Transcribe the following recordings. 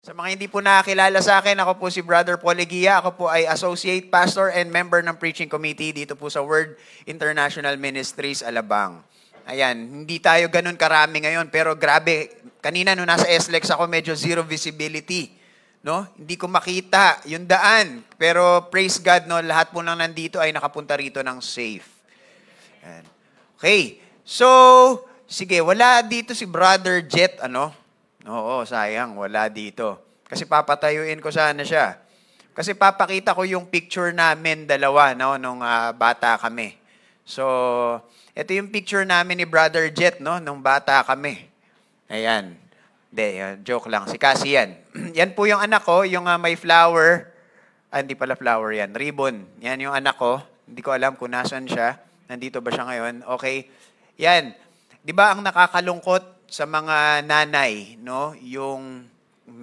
Sa mga hindi po nakakilala sa akin, ako po si Brother Paul Eguia. Ako po ay Associate Pastor and member ng Preaching Committee dito po sa Word International Ministries, Alabang. Ayan, hindi tayo ganun karami ngayon, pero grabe, kanina nung nasa SLEX ako, medyo zero visibility. No? Hindi ko makita yung daan. Pero praise God, no, lahat po nang nandito ay nakapunta rito ng safe. Ayan. Okay, so, sige, wala dito si Brother Jet, ano? Oo, sayang, wala dito. Kasi papatayuin ko sana siya. Kasi papakita ko yung picture namin dalawa, no, nung bata kami. So, ito yung picture namin ni Brother Jet, no, nung bata kami. Ayan. Hindi, joke lang. Si Cassie yan. Yan po yung anak ko, yung may flower. Hindi pala flower yan. Ribbon. Yan yung anak ko. Hindi ko alam kung nasan siya. Nandito ba siya ngayon? Okay. Yan. Di ba ang nakakalungkot sa mga nanay, no? Yung,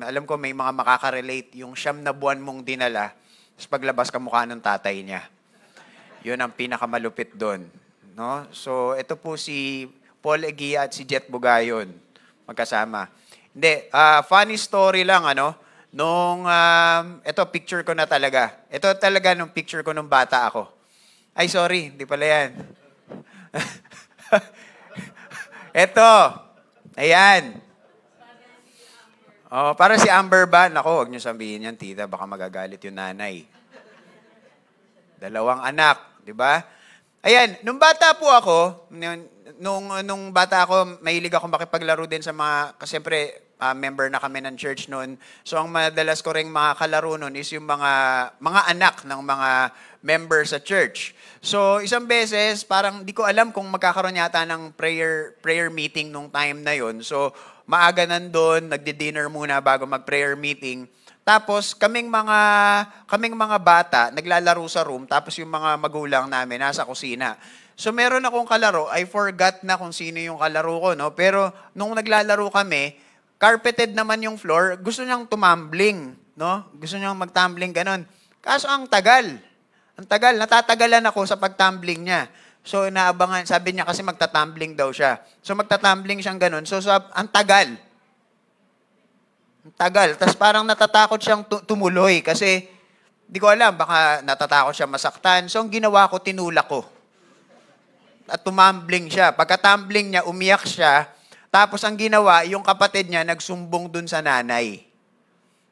alam ko may mga makaka-relate, yung 9 na buwan mong dinala, tapos paglabas ka mukha ng tatay niya. Yun ang pinakamalupit doon. No? So, ito po si Paul Eguia at si Jet Bugayon, magkasama. Hindi, funny story lang, ano? Nung, ito, picture ko na talaga. Ito talaga nung picture ko nung bata ako. Ay, sorry, hindi pala yan. Ito. Ayan. Oh, para si Amber ba? Nako, huwag niyo sabihin yan, tita. Baka magagalit yung nanay. 2 anak, di ba? Ayan, nung bata po ako, nung bata ako, mahilig ako makipaglaro din sa mga, kasi siyempre, member na kami ng church noon. So, ang madalas ko ring mga kalaro noon is yung mga anak ng mga member sa church. So, isang beses, parang di ko alam kung magkakaroon yata ng prayer meeting nung time na yon. So, maaga nandun, nagdi-dinner muna bago mag-prayer meeting. Tapos, kaming mga bata, naglalaro sa room, tapos yung mga magulang namin nasa kusina. So, meron akong kalaro. I forgot na kung sino yung kalaro ko, no? Pero, nung naglalaro kami, carpeted naman yung floor, gusto niyang tumambling, no? Gusto niyang magtumbling, ganun. Kaso, ang tagal. Ang tagal, natatagalan ako sa pagtumbling niya. So, naabangan, sabi niya kasi magtatumbling daw siya. So, magtatumbling siyang ganun. So, ang tagal. Ang tagal. Tapos parang natatakot siyang tumuloy kasi, di ko alam, baka natatakot siya masaktan. So, ang ginawa ko, tinulak ko. At tumambling siya. Pagka-tumbling niya, umiyak siya. Tapos, ang ginawa, yung kapatid niya, nagsumbong dun sa nanay.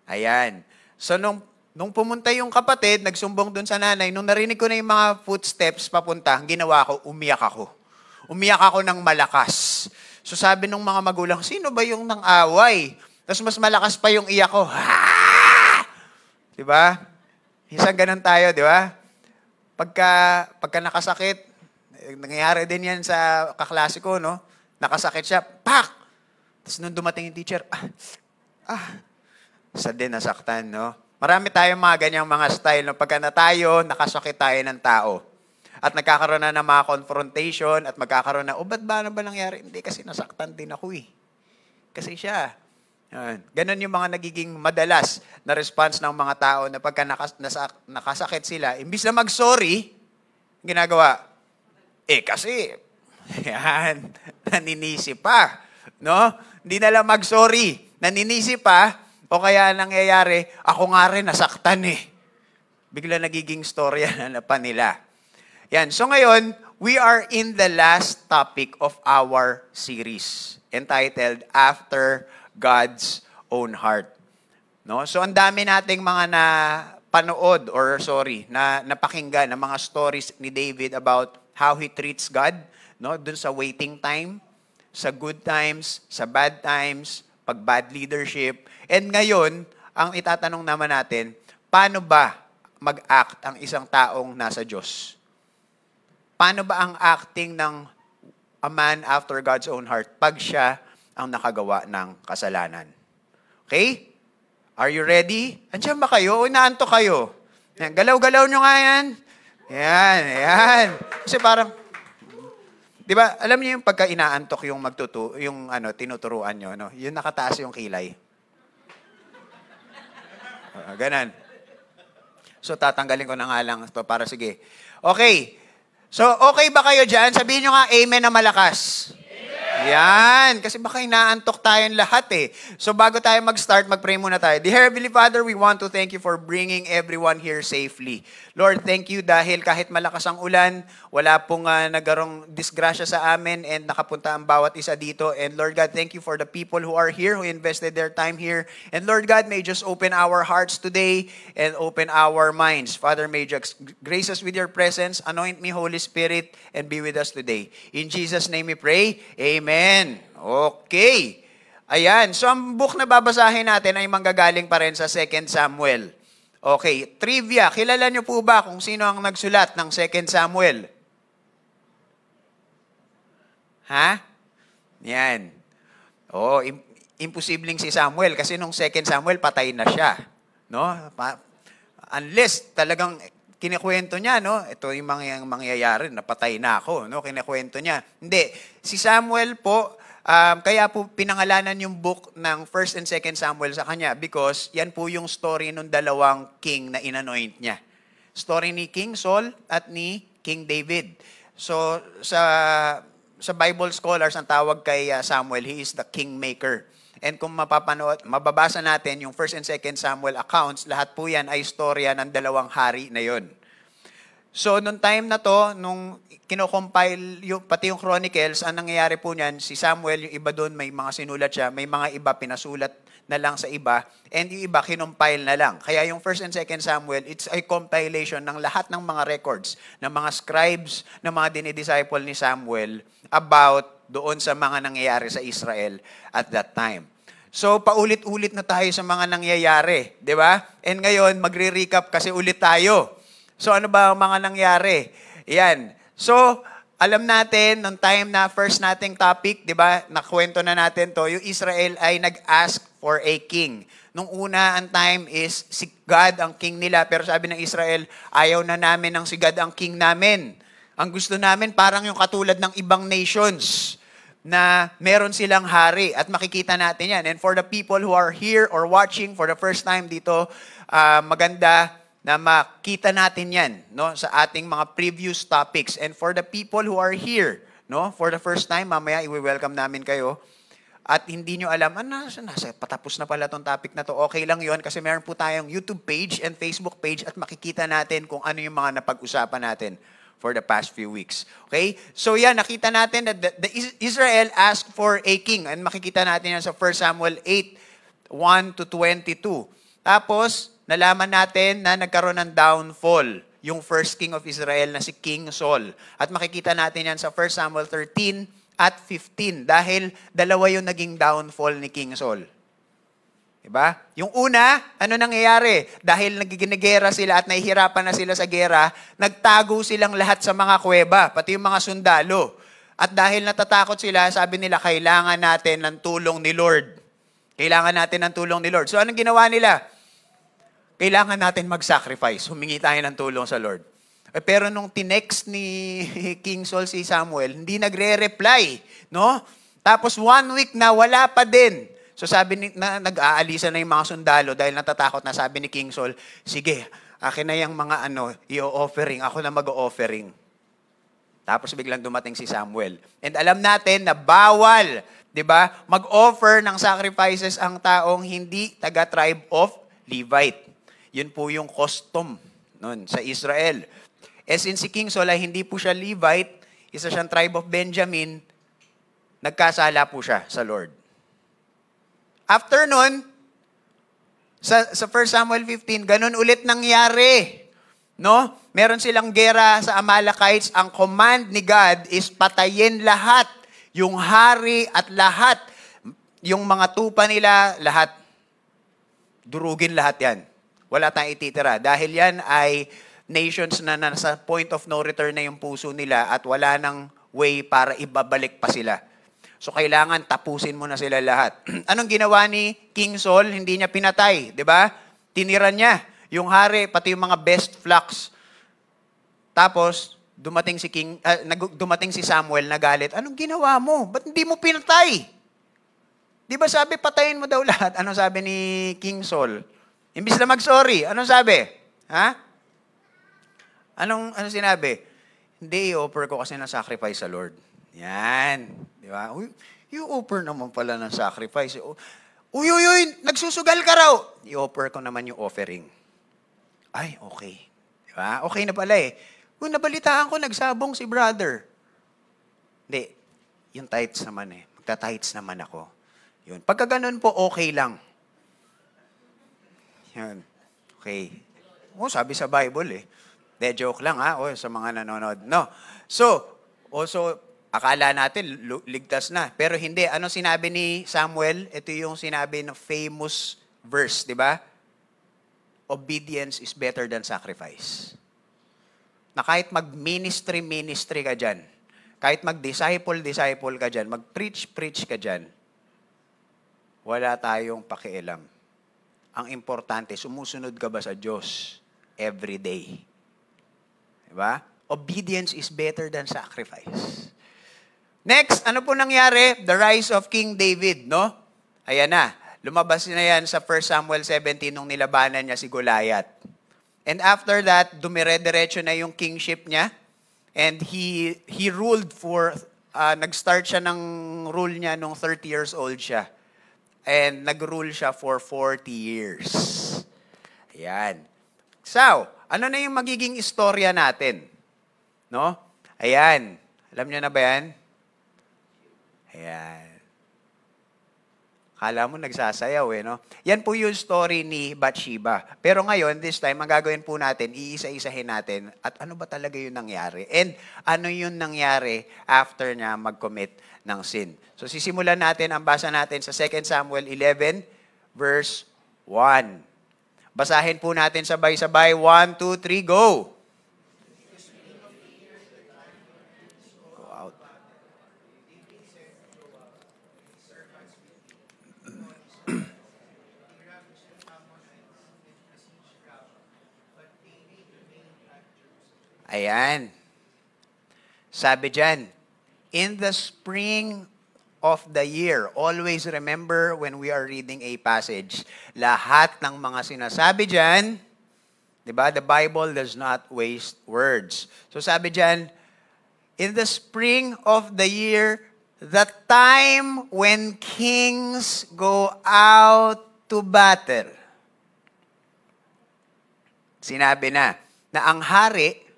Ayan. So, nung pumunta yung kapatid, nagsumbong dun sa nanay, nung narinig ko na yung mga footsteps papunta, ang ginawa ko, umiyak ako. Umiyak ako ng malakas. So sabi nung mga magulang, sino ba yung nang-away? Tapos mas malakas pa yung iyak ko. Ha! Diba? Isang ganun tayo, di ba? Pagka nakasakit, nangyayari din yan sa kaklase ko, no? Nakasakit siya, pak! Tapos nung dumating yung teacher, sa din nasaktan, no? Marami tayong mga ganyang mga style. No? Pagka na tayo, nakasakit tayo ng tao. At nagkakaroon na ng mga confrontation at magkakaroon na, ba't ba nangyari? Hindi, kasi nasaktan din ako eh. Kasi siya. Ganon yung mga nagiging madalas na response ng mga tao na pagka nakasakit sila, imbis na mag-sorry, ginagawa, kasi, yan, naninisi pa. No? Hindi na lang mag-sorry, naninisi pa, o kaya nangyayari, ako nga rin, nasaktan eh. Bigla nagiging storya na pa nila. Yan. So ngayon, we are in the last topic of our series entitled After God's Own Heart. No? So ang dami nating mga napakinggan ng mga stories ni David about how he treats God, no? Dun sa waiting time, sa good times, sa bad times, pag bad leadership. And ngayon, ang itatanong naman natin, paano ba mag-act ang isang taong nasa Diyos? Paano ba ang acting ng a man after God's own heart pag siya ang nakagawa ng kasalanan? Okay? Are you ready? Andiyan ba kayo? O inaantok kayo? Yan, galaw-galaw nyo nga yan. Yan. Kasi parang, di ba, alam niyo yung pagka inaantok yung tinuturuan nyo, no? Yung nakataas yung kilay. Ganon. So, tatanggalin ko na nga lang ito para sige. Okay. So, okay ba kayo dyan? Sabihin nyo nga, amen na malakas. Amen. Yan, kasi baka inaantok tayong lahat eh. So bago tayo mag-start, mag-pray muna tayo. Dear Heavenly Father, we want to thank you for bringing everyone here safely. Lord, thank you dahil kahit malakas ang ulan, wala pong nagarong disgrasya sa amin and nakapunta ang bawat isa dito. And Lord God, thank you for the people who are here, who invested their time here. And Lord God, may you just open our hearts today and open our minds. Father, may you grace us with your presence, anoint me, Holy Spirit, and be with us today. In Jesus' name we pray. Amen. Okay. Ayan. So, ang book na babasahin natin ay manggagaling pa rin sa 2 Samuel. Okay. Trivia. Kilala niyo po ba kung sino ang nagsulat ng 2 Samuel? Ha? Yan. Oh, imposibleng si Samuel kasi nung 2 Samuel patay na siya. No? Unless talagang kinikwento niya, no? Ito yung mangyayari, napatay na ako, no? Kinikwento niya. Hindi. Si Samuel po, kaya po pinangalanan yung book ng 1 and 2 Samuel sa kanya because yan po yung story ng dalawang king na inanoint niya. Story ni King Saul at ni King David. So, sa Bible scholars, ang tawag kay Samuel, he is the kingmaker. And kung mababasa natin yung 1 and 2 Samuel accounts, lahat po yan ay istorya ng dalawang hari na yon. So, nung time na to, nung kinocompile, pati yung Chronicles, ang nangyayari po niyan, si Samuel, yung iba doon, may mga sinulat siya, may mga iba pinasulat na lang sa iba, and yung iba kinompile na lang. Kaya yung 1 and 2 Samuel, it's a compilation ng lahat ng mga records, ng mga scribes, ng mga dinidisciple ni Samuel about doon sa mga nangyayari sa Israel at that time. So, paulit-ulit na tayo sa mga nangyayari, di ba? And ngayon, magre-recap kasi ulit tayo. So, ano ba ang mga nangyari? Yan. So, alam natin, nung time na first nating topic, di ba, nakwento na natin to, yung Israel ay nag-ask for a king. Nung una, ang time is si God ang king nila. Pero sabi ng Israel, ayaw na namin ng si God ang king namin. Ang gusto namin, parang yung katulad ng ibang nations na meron silang hari. At makikita natin yan. And for the people who are here or watching for the first time dito, maganda na makita natin yan, no, sa ating mga previous topics. And for the people who are here, no, for the first time, mamaya i-welcome namin kayo. At hindi nyo alam, patapos na pala tong topic na to. Okay lang yon kasi meron po tayong YouTube page and Facebook page at makikita natin kung ano yung mga napag-usapan natin for the past few weeks. Okay? So yan, nakita natin that the Israel asked for a king. And makikita natin yan sa 1 Samuel 8, 1 to 22. Tapos, nalaman natin na nagkaroon ng downfall yung first king of Israel na si King Saul. At makikita natin yan sa 1 Samuel 13 at 15 dahil dalawa yung naging downfall ni King Saul. Diba? Yung una, ano nangyayari? Dahil nagiginigera sila at nahihirapan na sila sa gera, nagtago silang lahat sa mga kuweba, pati yung mga sundalo. At dahil natatakot sila, sabi nila, kailangan natin ng tulong ni Lord. Kailangan natin ng tulong ni Lord. So anong ginawa nila? Kailangan natin mag-sacrifice. Humingi tayo ng tulong sa Lord. Pero nung tinext ni King Saul si Samuel, hindi nagre-reply. No? Tapos 1 week na wala pa din. So sabi nag-aalisa na yung mga sundalo dahil natatakot na, sabi ni King Saul, sige, akin na yung mga i-offering. Ako na mag-offering. Tapos biglang dumating si Samuel. And alam natin na bawal, di ba, mag-offer ng sacrifices ang taong hindi taga-tribe of Levite. Yun po yung custom nun sa Israel. Since si King Saul ay hindi po siya Levite, isa siyang tribe of Benjamin, nagkasala po siya sa Lord. After nun, sa 1 Samuel 15, ganun ulit nangyari. No? Meron silang gera sa Amalekites. Ang command ni God is patayin lahat. Yung hari at lahat. Yung mga tupa nila, lahat. Durugin lahat yan. Wala tayong ititira. Dahil yan ay nations na nasa point of no return na yung puso nila at wala nang way para ibabalik pa sila. So kailangan tapusin mo na sila lahat. Anong ginawa ni King Saul? Hindi niya pinatay, di ba? Tinira niya yung hari, pati yung mga best flocks. Tapos, dumating si Samuel na galit. Anong ginawa mo? Ba't hindi mo pinatay? Di ba sabi, patayin mo daw lahat? Anong sabi ni King Saul? Imbis na mag-sorry, anong sabi? Ha? Anong sinabi? Hindi, i-offer ko kasi na sacrifice sa Lord. Yan. Di ba? Uy, i-offer naman pala ng sacrifice. Uy, nagsusugal ka raw. I-offer ko naman yung offering. Ay, okay. Di ba? Okay na pala eh. Kung nabalitaan ko, nagsabong si brother. Hindi. Yung tithes naman eh. Magta-tithes naman ako. Yun. Pagka ganun po, okay lang. Yan. Okay. Sabi sa Bible eh. De, joke lang ha, sa mga nanonood. No. So, also, akala natin, ligtas na. Pero hindi. Ano sinabi ni Samuel? Ito yung sinabi ng famous verse, di ba? Obedience is better than sacrifice. Na kahit mag-ministry ka dyan, kahit mag-disciple ka dyan, mag-preach ka dyan, wala tayong pakialam. Ang importante, sumusunod ka ba sa Diyos every day? Diba? Obedience is better than sacrifice. Next, ano po nangyari? The rise of King David, no? Ayan na. Lumabas na yan sa 1 Samuel 17 nung nilabanan niya si Goliath. And after that, dumire-diretso na yung kingship niya. And he ruled for, nag-start siya ng rule niya nung 30 years old siya. And nag-rule siya for 40 years. Ayan. So, ano na yung magiging istorya natin? No? Ayan. Alam niyo na ba yan? Ayan. Kala mo nagsasayaw eh, no? Yan po yung story ni Bathsheba. Pero ngayon, this time, ang gagawin po natin, iisa-isahin natin at ano ba talaga yung nangyari? And ano yung nangyari after niya mag-commit ng sin? So sisimulan natin, ang basa natin sa 2 Samuel 11, verse 1. Basahin po natin sabay-sabay. 1, 2, 3, go! Ayan. Sabi dyan, in the spring of the year, always remember when we are reading a passage, lahat ng mga sinasabi dyan, di ba? The Bible does not waste words. So sabi dyan, in the spring of the year, the time when kings go out to battle. Sinabi na ang hari,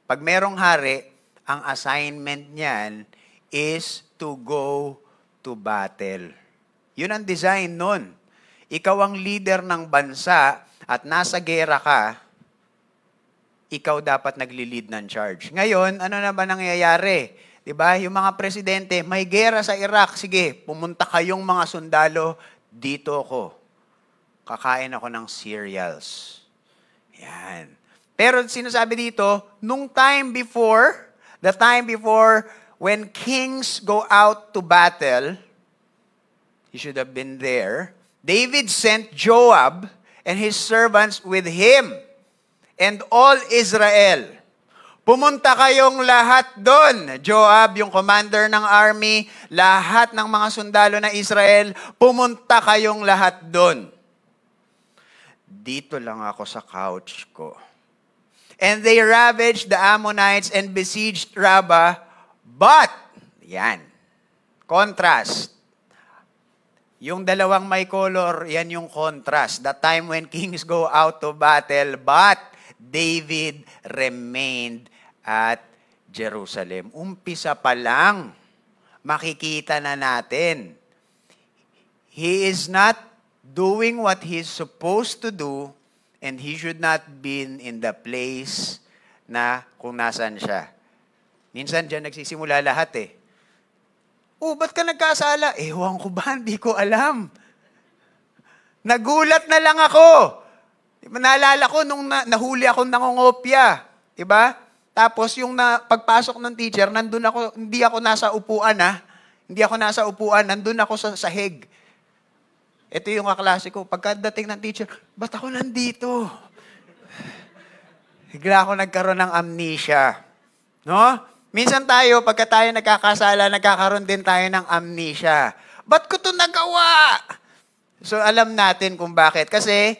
pag merong hari, ang assignment niyan is to go to battle. Yun ang design nun. Ikaw ang leader ng bansa at nasa gera ka, ikaw dapat nagli-lead ng charge. Ngayon, ano na ba nangyayari? Diba? Yung mga presidente, may gera sa Iraq. Sige, pumunta kayong mga sundalo, dito ako. Kakain ako ng cereals. Yan. Pero sinasabi dito, nung the time before when kings go out to battle, he should have been there. David sent Joab and his servants with him and all Israel. Pumunta kayong lahat doon. Joab, yung commander ng army, lahat ng mga sundalo ng Israel, pumunta kayong lahat doon. Dito lang ako sa couch ko. And they ravaged the Ammonites and besieged Rabbah. But, yan, contrast. Yung dalawang may color, yan yung contrast. The time when kings go out to battle, but David remained at Jerusalem. Umpisa pa lang, makikita na natin. He is not doing what he's supposed to do, and he should not be in the place na kung nasan siya. Minsan dyan nagsisimula lahat eh. Ba't ka nagkasala? Ewan ko ba? Hindi ko alam. Nagulat na lang ako. Diba, naalala ko nung nahuli ako nangongopya. Diba? Tapos yung pagpasok ng teacher, nandun ako, hindi ako nasa upuan Hindi ako nasa upuan, nandun ako sa sahig. Ito yung kaklase ko. Pagkadating ng teacher, ba't ako nandito? Bigla ako nagkaroon ng amnesia. No? Minsan tayo, pagka tayo nagkakasala, nagkakaroon din tayo ng amnesia. Ba't ko ito nagawa? So, alam natin kung bakit. Kasi,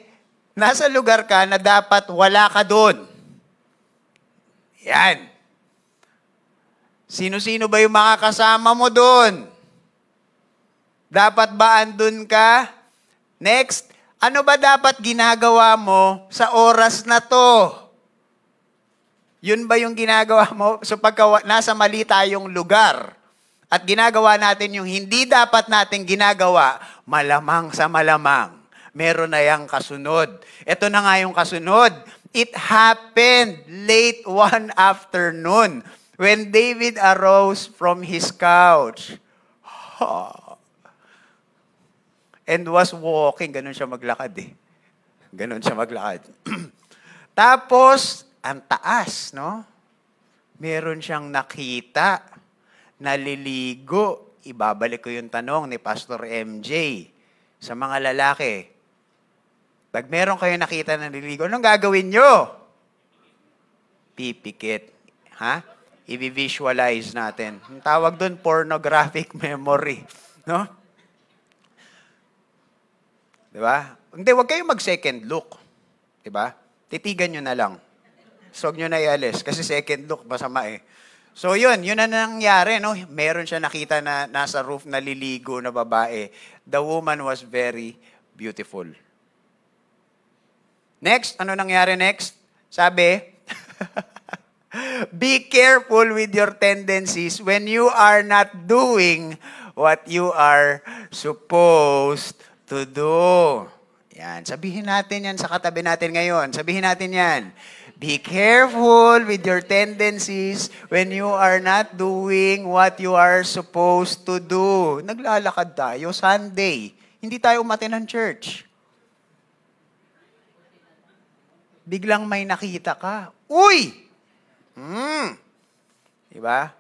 nasa lugar ka na dapat wala ka doon. Yan. Sino-sino ba yung makakasama mo doon? Dapat ba andun ka? Next, ano ba dapat ginagawa mo sa oras na to? Yun ba yung ginagawa mo? So pagka nasa mali tayong lugar at ginagawa natin yung hindi dapat natin ginagawa, malamang sa malamang, meron na yung kasunod. Ito na nga yung kasunod. It happened late one afternoon when David arose from his couch. And was walking. Ganun siya maglakad eh. Ganun siya maglakad. Tapos, ang taas, no? Meron siyang nakita, naliligo. Ibabalik ko yung tanong ni Pastor MJ sa mga lalaki. Pag meron kayo nakita na naliligo, anong gagawin nyo? Pipikit. Ha? I-visualize natin. Ang tawag doon, pornographic memory. No? Diba? Hindi, huwag kayong mag-second look. Diba? Titigan nyo na lang. So, huwag nyo na ialis. Kasi second look, masama eh. So, yun na nangyari, no? Meron siya nakita na nasa roof na liligo na babae. The woman was very beautiful. Next, ano nangyari next? Sabi, be careful with your tendencies when you are not doing what you are supposed to do. Yan. Sabihin natin yan sa katabi natin ngayon. Sabihin natin yan. Be careful with your tendencies when you are not doing what you are supposed to do. Naglalakad tayo Sunday. Hindi tayo umate ng church. Biglang may nakita ka. Uy! Diba?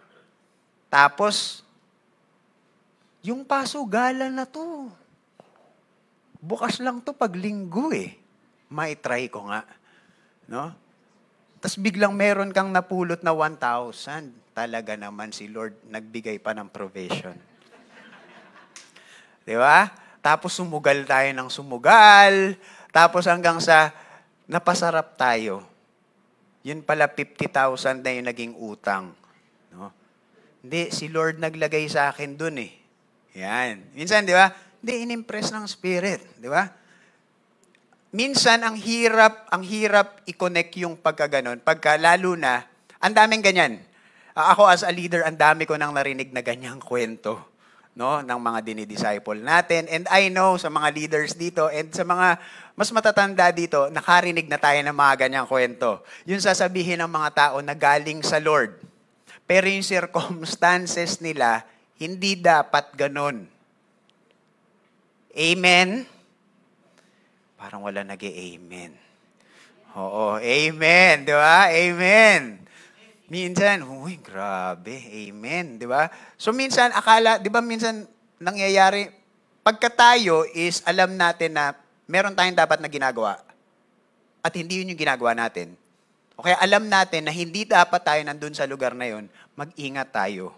Tapos, yung pasugalan na to. Bukas lang to pag linggo eh. May try ko nga. No? Tapos biglang meron kang napulot na 1,000. Talaga naman si Lord nagbigay pa ng provision. Di ba? Tapos sumugal tayo ng sumugal. Tapos hanggang sa napasarap tayo. Yun pala 50,000 na yung naging utang. No? Hindi, si Lord naglagay sa akin dun eh. Yan. Minsan, di ba? Hindi, in-impress ng Spirit. Di ba? Minsan, ang hirap i-connect yung pagkaganon. Pagka lalo na, ang daming ganyan. Ako as a leader, ang dami ko nang narinig na ganyang kwento. No? Ng mga dinidisciple natin. And I know sa mga leaders dito and sa mga mas matatanda dito, nakarinig na tayo ng mga ganyang kwento. Yung sasabihin ng mga tao na galing sa Lord. Pero yung circumstances nila, hindi dapat ganon. Amen? Parang wala nag-amen. Oo, amen. Di ba? Amen. Minsan, uy, grabe. Amen. Di ba? So minsan, akala, di ba minsan nangyayari, pagka tayo is alam natin na meron tayong dapat na ginagawa at hindi yun yung ginagawa natin. O kaya alam natin na hindi dapat tayo nandun sa lugar na yun, mag-ingat tayo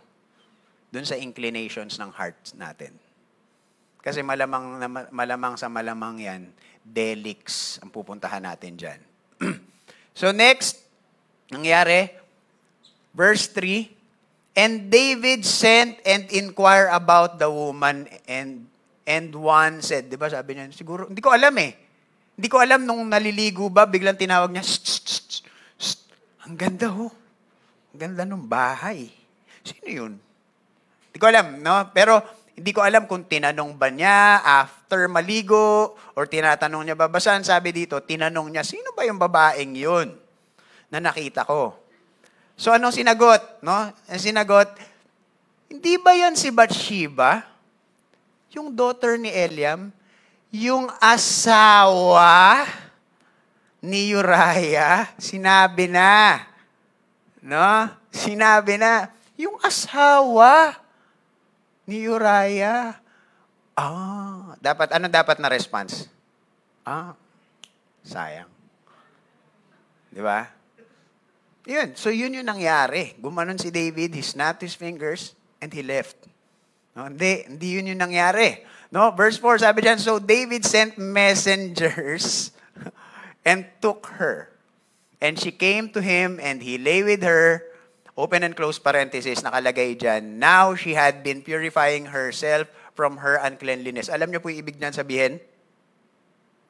dun sa inclinations ng hearts natin. Kasi malamang sa malamang yan, delix ang pupuntahan natin dyan. So next, nangyari, verse 3, and David sent and inquired about the woman and one said, di ba sabi niya, siguro, hindi ko alam eh. Hindi ko alam nung naliligo ba, biglang tinawag niya, shh. Ang ganda ho. Ang ganda ng bahay. Sino yun? Hindi ko alam, no? Pero, hindi ko alam kung tinanong ba niya after maligo or tinatanong niya ba. Basta sabi dito, tinanong niya, sino ba yung babaeng yun na nakita ko? So, anong sinagot? No? Ang sinagot, hindi ba yan si Bathsheba? Yung daughter ni Eliam? Yung asawa ni Uriah? Sinabi na. No? Sinabi na. Yung asawa ni Uriah. Ano dapat na response? Sayang. Di ba? Yun. So, yun yung nangyari. Gumanon si David, he snapped his fingers, and he left. No, hindi yun yung nangyari. No? Verse 4, sabi dyan, so David sent messengers and took her. And she came to him, and he lay with her open and close parenthesis, nakalagay dyan, now she had been purifying herself from her uncleanliness. Alam niyo po yung ibig niyan sabihin?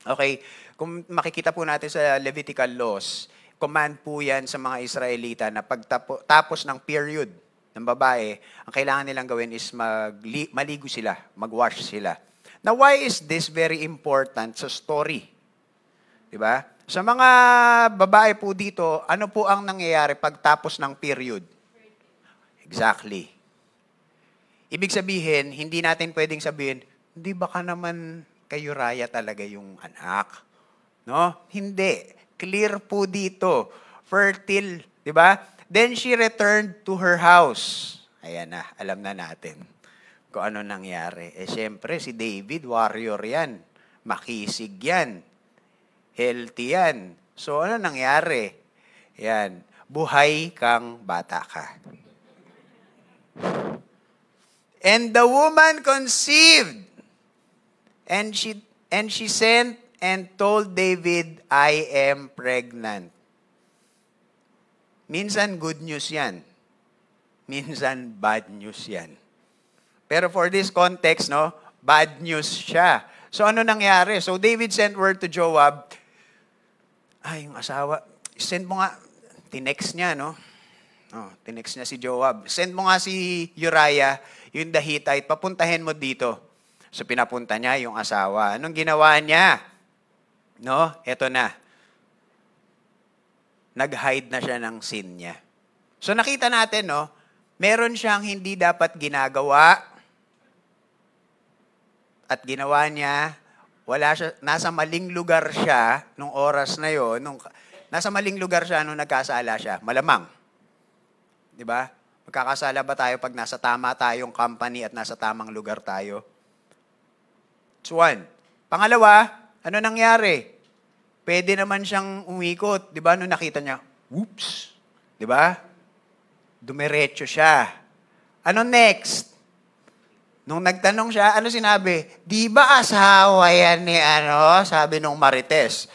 Okay, kung makikita po natin sa Levitical laws, command po yan sa mga Israelita na pagtapos ng period ng babae, ang kailangan nilang gawin is maligo sila, magwash sila. Now, why is this very important sa story? Diba? Sa mga babae po dito, ano po ang nangyayari pagtapos ng period? Exactly. Ibig sabihin, hindi natin pwedeng sabihin, hindi baka naman kay Uriah talaga yung anak. No? Hindi. Clear po dito. Fertile. Diba? Then she returned to her house. Ayan na, alam na natin kung ano nangyari. Siyempre, si David, warrior yan. Makisig yan. Healthy yan. So, ano nangyari? Yan. Buhay kang bata ka. And the woman conceived. And she sent and told David, I am pregnant. Minsan good news yan. Minsan bad news yan. Pero for this context, no, bad news siya. So ano nangyari? So David sent word to Joab, yung asawa, send mo nga, tinext niya, no? Tinext niya si Joab. Send mo nga si Uriah, yung the Hittite, papuntahin mo dito. So pinapunta niya yung asawa. Anong ginawa niya? No? Eto na. Nag-hide na siya ng sin niya. So nakita natin, no? Meron siyang hindi dapat ginagawa at ginawa niya, wala siya, nasa maling lugar siya nung oras na yon, nasa maling lugar siya nung nagkasala siya. Malamang. 'Di ba? Magkakasala ba tayo pag nasa tama tayong company at nasa tamang lugar tayo? It's one. Pangalawa, ano nangyari? Pwede naman siyang umikot. Di ba? Nung nakita niya, whoops. Di ba? Dumiretso siya. Ano next? Nung nagtanong siya, ano sinabi? Di ba asawa yan ni ano? Sabi nung Marites.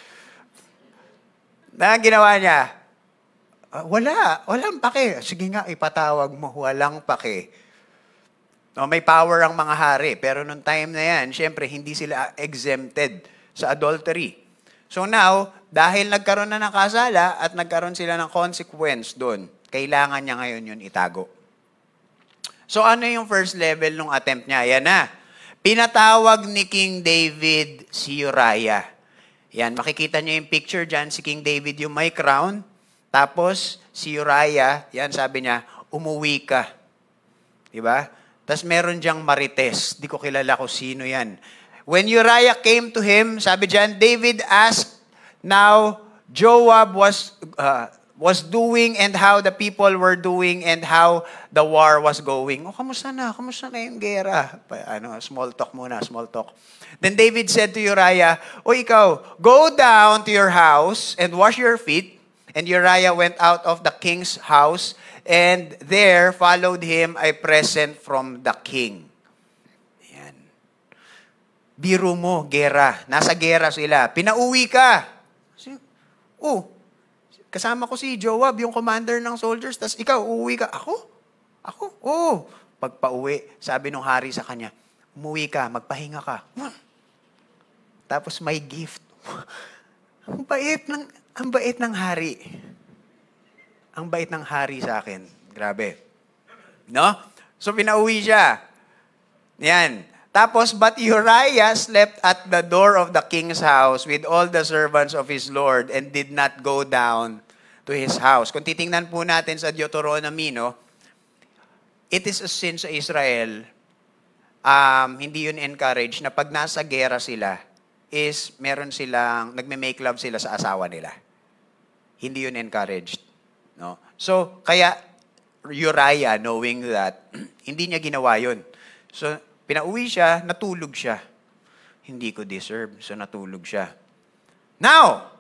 Na ginawa niya? Walang pake. Sige nga, ipatawag mo. Walang pake. No, may power ang mga hari. Pero nung time na yan, syempre, hindi sila exempted sa adultery. So now, dahil nagkaroon na ng kasala at nagkaroon sila ng consequence doon, kailangan niya ngayon yun itago. So ano yung first level ng attempt niya? Yan na. Pinatawag ni King David si Uriah. Yan, makikita niyo yung picture dyan, si King David yung may crown. Tapos, si Uriah, yan sabi niya, umuwi ka. Diba? Tapos meron diyang Marites. Di ko kilala kung sino yan. When Uriah came to him, sabi dyan, David asked now Joab was doing and how the people were doing and how the war was going. Kamusta na? Kamusta na yung gera? Small talk muna, small talk. Then David said to Uriah, ikaw, go down to your house and wash your feet. And Uriah went out of the king's house, and there followed him a present from the king. Biro mo, gera. Nasa gera sila. Pinauwi ka. Kasama ko si Joab, yung commander ng soldiers, tas ikaw, uuwi ka. Ako? Pagpauwi, sabi nung hari sa kanya, umuwi ka, magpahinga ka. Tapos may gift. Ang bait ng hari. Ang bait ng hari sa akin. Grabe. No? So pinauwi siya. Yan. Tapos, but Uriah slept at the door of the king's house with all the servants of his lord and did not go down to his house. Kung titingnan po natin sa Deuteronomy, no, it is a sin sa Israel, hindi yun encourage, na pag nasa gera sila, is meron silang, nagme-make love sila sa asawa nila. Hindi yun encouraged. No? So, kaya Uriah, knowing that, hindi niya ginawa yun. So, pinauwi siya, natulog siya. Hindi ko deserve, so natulog siya. Now,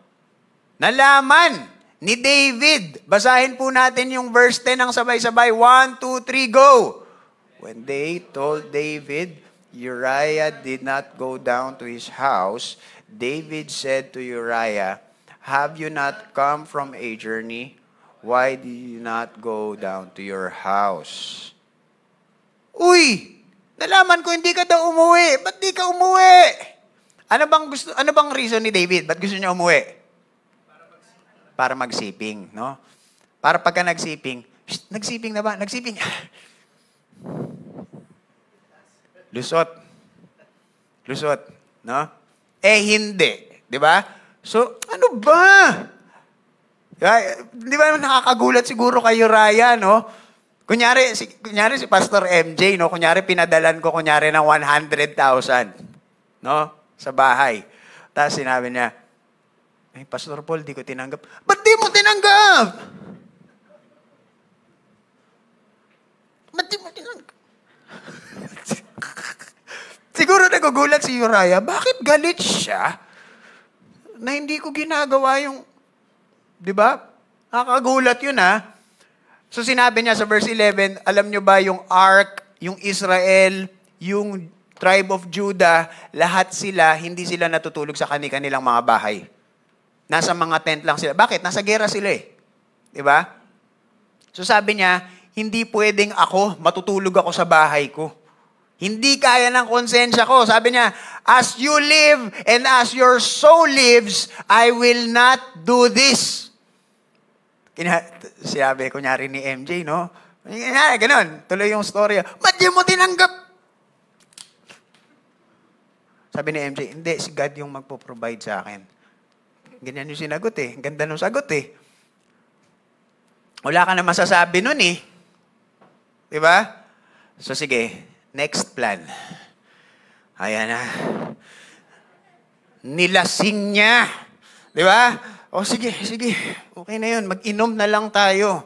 nalaman ni David. Basahin po natin yung verse 10 ng sabay-sabay. 1, 2, 3, go! When they told David, Uriah did not go down to his house, David said to Uriah, have you not come from a journey? Why do you not go down to your house? Uy! Nalaman ko hindi ka daw umuwi. Ba't di ka umuwi? Ano bang reason ni David? Ba't gusto niya umuwi? Para magsiping, no? Para pagka nagsiping, nagsiping na ba? Nagsiping. Lusot. Lusot, no? Hindi. Di ba? So, ano ba? Di ba nakakagulat siguro kayo, Raya, no? Kunyari si Pastor MJ, no? Kunyari pinadalan ko ng 100,000, no? Sa bahay. Tapos sinabi niya, Pastor Paul, di ko tinanggap. Ba't di mo tinanggap? Ba't di mo tinanggap? Siguro nagugulat si Uriah, bakit galit siya na hindi ko ginagawa yung, di ba? Nakakagulat yun, ha? So sinabi niya sa verse 11, alam nyo ba yung Ark, yung Israel, yung tribe of Judah, lahat sila, hindi sila natutulog sa kanilang mga bahay. Nasa mga tent lang sila. Bakit? Nasa gera sila eh. Di ba? So sabi niya, hindi pwedeng ako, matutulog ako sa bahay ko. Hindi kaya ng konsensya ko. Sabi niya, as you live and as your soul lives, I will not do this. Sinabi, kunyari ni MJ, no? Ganon. Tuloy yung story. Ba't di mo tinanggap? Sabi ni MJ, hindi, si God yung magpo-provide sa akin. Ganyan yung sinagot eh. Ganda nung sagot eh. Wala ka na masasabi nun eh. Diba? So sige, next plan. Ayan na. Nilasing niya. Diba? O sige. Okay na yun. Mag-inom na lang tayo.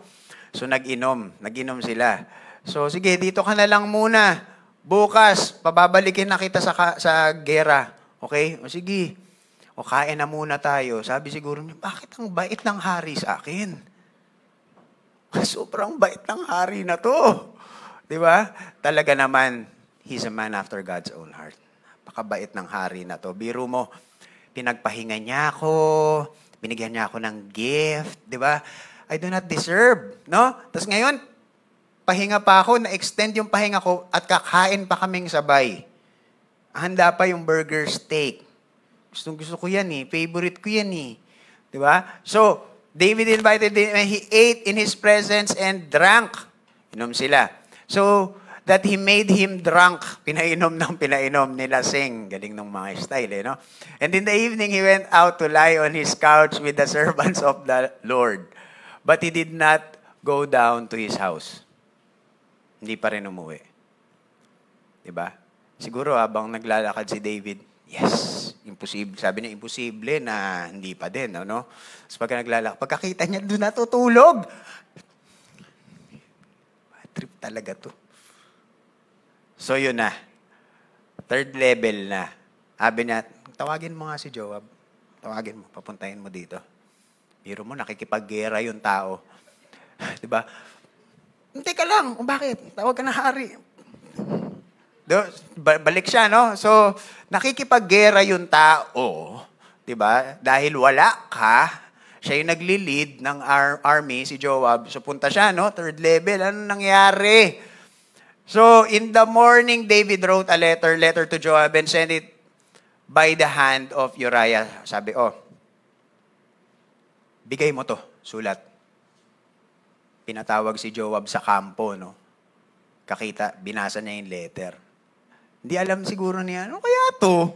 So nag-inom sila. So sige, dito ka na lang muna. Bukas, pababalikin na kita sa gera. Okay? O sige. O kain na muna tayo. Sabi siguro niya, bakit ang bait ng hari sa akin? Sobrang bait ng hari na to. Diba? Talaga naman, he's a man after God's own heart. Napakabait ng hari na to. Biro mo, pinagpahinga niya ako, binigyan niya ako ng gift, diba? I do not deserve, no? Tapos ngayon, pahinga pa ako, na-extend yung pahinga ko at kakain pa kaming sabay. Handa pa yung burger steak. Gusto ko yan eh. Favorite ko yan eh. Diba? So, David invited him and he ate in his presence and drank. Inom sila. So, that he made him drunk. Pinainom nilasing. Galing ng mga style, eh, no? And in the evening, he went out to lie on his couch with the servants of the Lord. But he did not go down to his house. Hindi pa rin umuwi. Diba? Siguro habang naglalakad si David, yes, imposible. Sabi niya, imposible na hindi pa din, no? So pagkakita niya, doon natutulog. Trip talaga to. So yun na. Third level na. Sabi niya, tawagin mo nga si Joab. Tawagin mo, papuntahin mo dito. Biro mo, nakikipaggera yung tao. Diba? Hindi ka lang. Bakit? Tawag ka na hari. Balik siya, no? So, nakikipaggera yung tao. Diba? Dahil wala ka, siya yung nagli-lead ng army, si Joab. So, punta siya, no? Third level. Ano nangyari? So, in the morning, David wrote a letter to Joab and sent it by the hand of Uriah. Sabi, bigay mo to, sulat. Pinatawag si Joab sa kampo, no? Kakita, binasa niya yung letter. Hindi alam siguro niya, ano kaya to?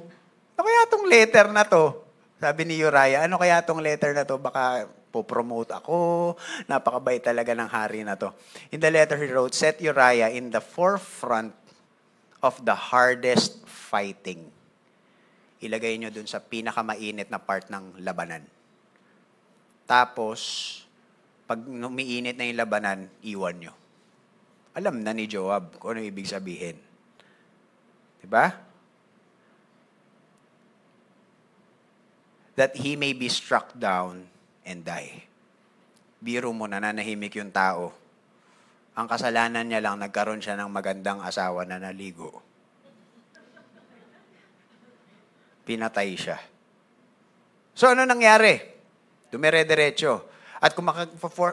Ano kaya tong letter na to? Sabi ni Uriah, ano kaya tong letter na to? Baka po-promote ako. Napakabait talaga ng hari na to. In the letter he wrote, set Uriah in the forefront of the hardest fighting. Ilagay nyo dun sa pinakamainit na part ng labanan. Tapos, pag umiinit na yung labanan, iwan nyo. Alam na ni Joab kung ano ibig sabihin. Diba? That he may be struck down and die. Biro mo, nananahimik yung tao. Ang kasalanan niya lang, nagkaroon siya ng magandang asawa na naligo. Pinatay siya. So, ano nangyari? Dumire-diretso. At kung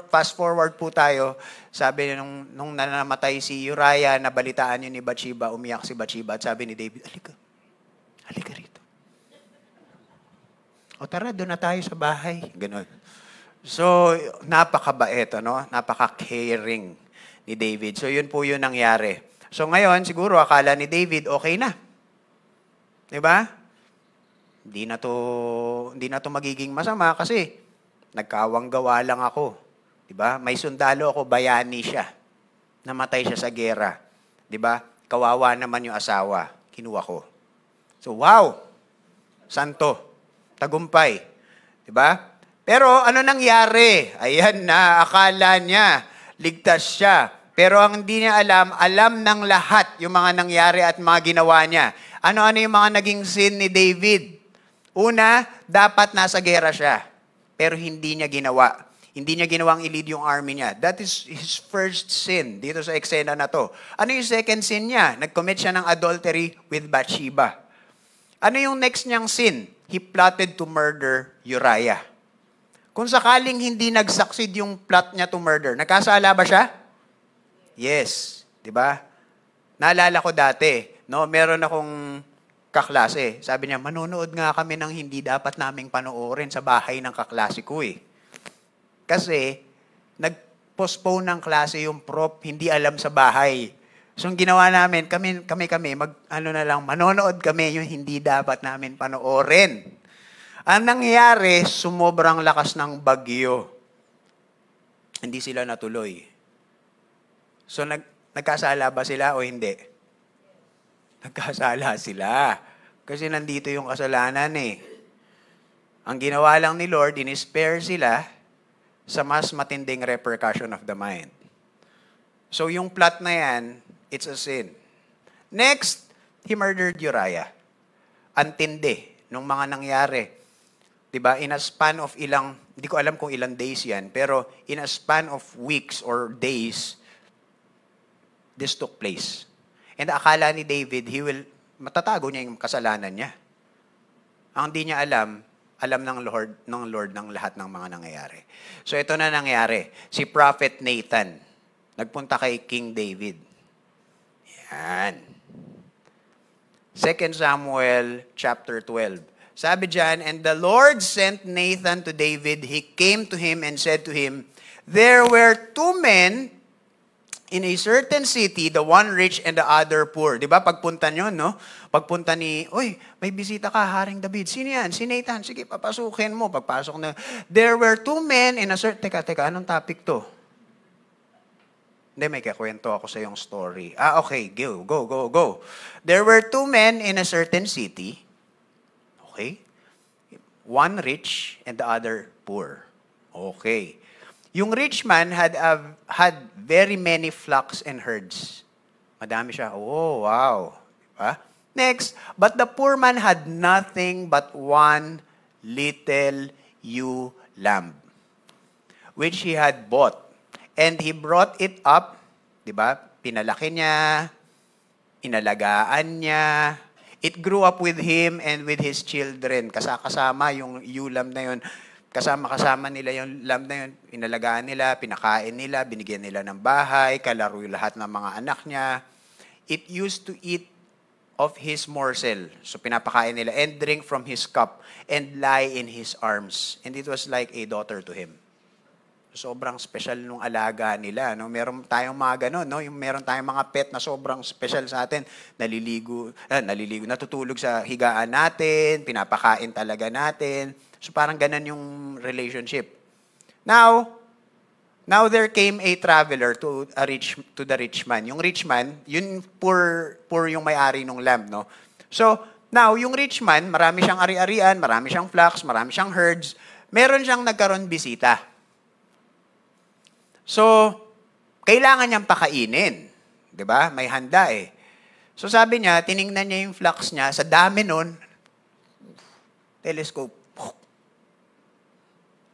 fast forward po tayo, sabi nung namatay si Uriah, nabalitaan yun ni Bathsheba, umiyak si Bathsheba at sabi ni David, halika rito. O tara, doon na tayo sa bahay. Ganun. So, napakabait, napaka-caring ni David. So, yun po yun nangyari. So, ngayon, siguro, akala ni David, okay na. Diba? Hindi na to magiging masama kasi nagkawang gawa lang ako. Diba? May sundalo ako, bayani siya. Namatay siya sa gera. Diba? Kawawa naman yung asawa. Kinuha ko. So, wow! Santo. Tagumpay. Diba? Pero ano nangyari? Ayan na, akala niya, ligtas siya. Pero ang hindi niya alam ng lahat yung mga nangyari at mga ginawa niya. Ano-ano yung mga naging sin ni David? Una, dapat nasa gera siya. Pero hindi niya ginawa. Hindi niya ginawang i-lead yung army niya. That is his first sin dito sa eksena na to. Ano yung second sin niya? Nag-commit siya ng adultery with Bathsheba. Ano yung next niyang sin? He plotted to murder Uriah. Kung sakaling hindi nag-succeed yung plot niya to murder, nagkasala ba siya? Yes. Diba? Naalala ko dati, meron akong kaklase. Sabi niya, manonood nga kami ng hindi dapat naming panoorin sa bahay ng kaklase ko eh. Kasi, nag-postpone ng klase yung prof, hindi alam sa bahay. So, ang ginawa namin, kami, manonood kami yung hindi dapat namin panoorin. Ang nangyari, sumobrang lakas ng bagyo. Hindi sila natuloy. So, nagkasala ba sila o hindi? Nagkasala sila. Kasi nandito yung kasalanan eh. Ang ginawa lang ni Lord, in-spare sila sa mas matinding repercussion of the mind. So, yung plot na yan, it's a sin. Next, he murdered Uriah. Antindi nung mga nangyari. Diba? In a span of hindi ko alam kung ilang days yan, pero in a span of weeks or days, this took place. And akala ni David, matatago niya yung kasalanan niya. Ang di niya alam ng Lord ng lahat ng mga nangyayari. So ito na nangyari. Si Prophet Nathan, nagpunta kay King David. Yan. 2 Samuel chapter 12. Sabi dyan, and the Lord sent Nathan to David. He came to him and said to him, there were two men in a certain city, the one rich and the other poor. Diba? Pagpunta nyo, Pagpunta may bisita ka, Haring David. Sino yan? Si Nathan. Sige, papasukin mo. Pagpasok na. There were two men in a certain... Teka, anong topic to? Hindi, may kakwento ako sa yung story. Okay. Go. There were two men in a certain city. Okay. One rich and the other poor. Okay. Yung rich man had very many flocks and herds. Madami siya. Oh, wow. Diba? Next, but the poor man had nothing but one little ewe lamb, which he had bought. And he brought it up, diba? Pinalaki niya, inalagaan niya. It grew up with him and with his children. Kasama yung ewe lamb na yun. Kasama nila yung lamb na yun. Inalagaan nila, pinakain nila, binigyan nila ng bahay, kalaro yung lahat ng mga anak niya. It used to eat of his morsel. So pinapakain nila and drink from his cup and lie in his arms. And it was like a daughter to him. Sobrang special nung alaga nila. Meron tayong mga ganon. Yung meron tayong mga pet na sobrang special sa atin. Naliligo, natutulog sa higaan natin, pinapakain talaga natin. So parang ganon yung relationship. Now there came a traveler to the rich man. Yung rich man, yun poor yung may-ari ng lamb, So, now, yung rich man, marami siyang ari-arian, marami siyang flocks, marami siyang herds, meron siyang nagkaroon bisita. So, kailangan niyang pakainin. 'Di ba? May handa eh. So sabi niya, tiningnan niya yung flocks niya, sa dami nun, telescope.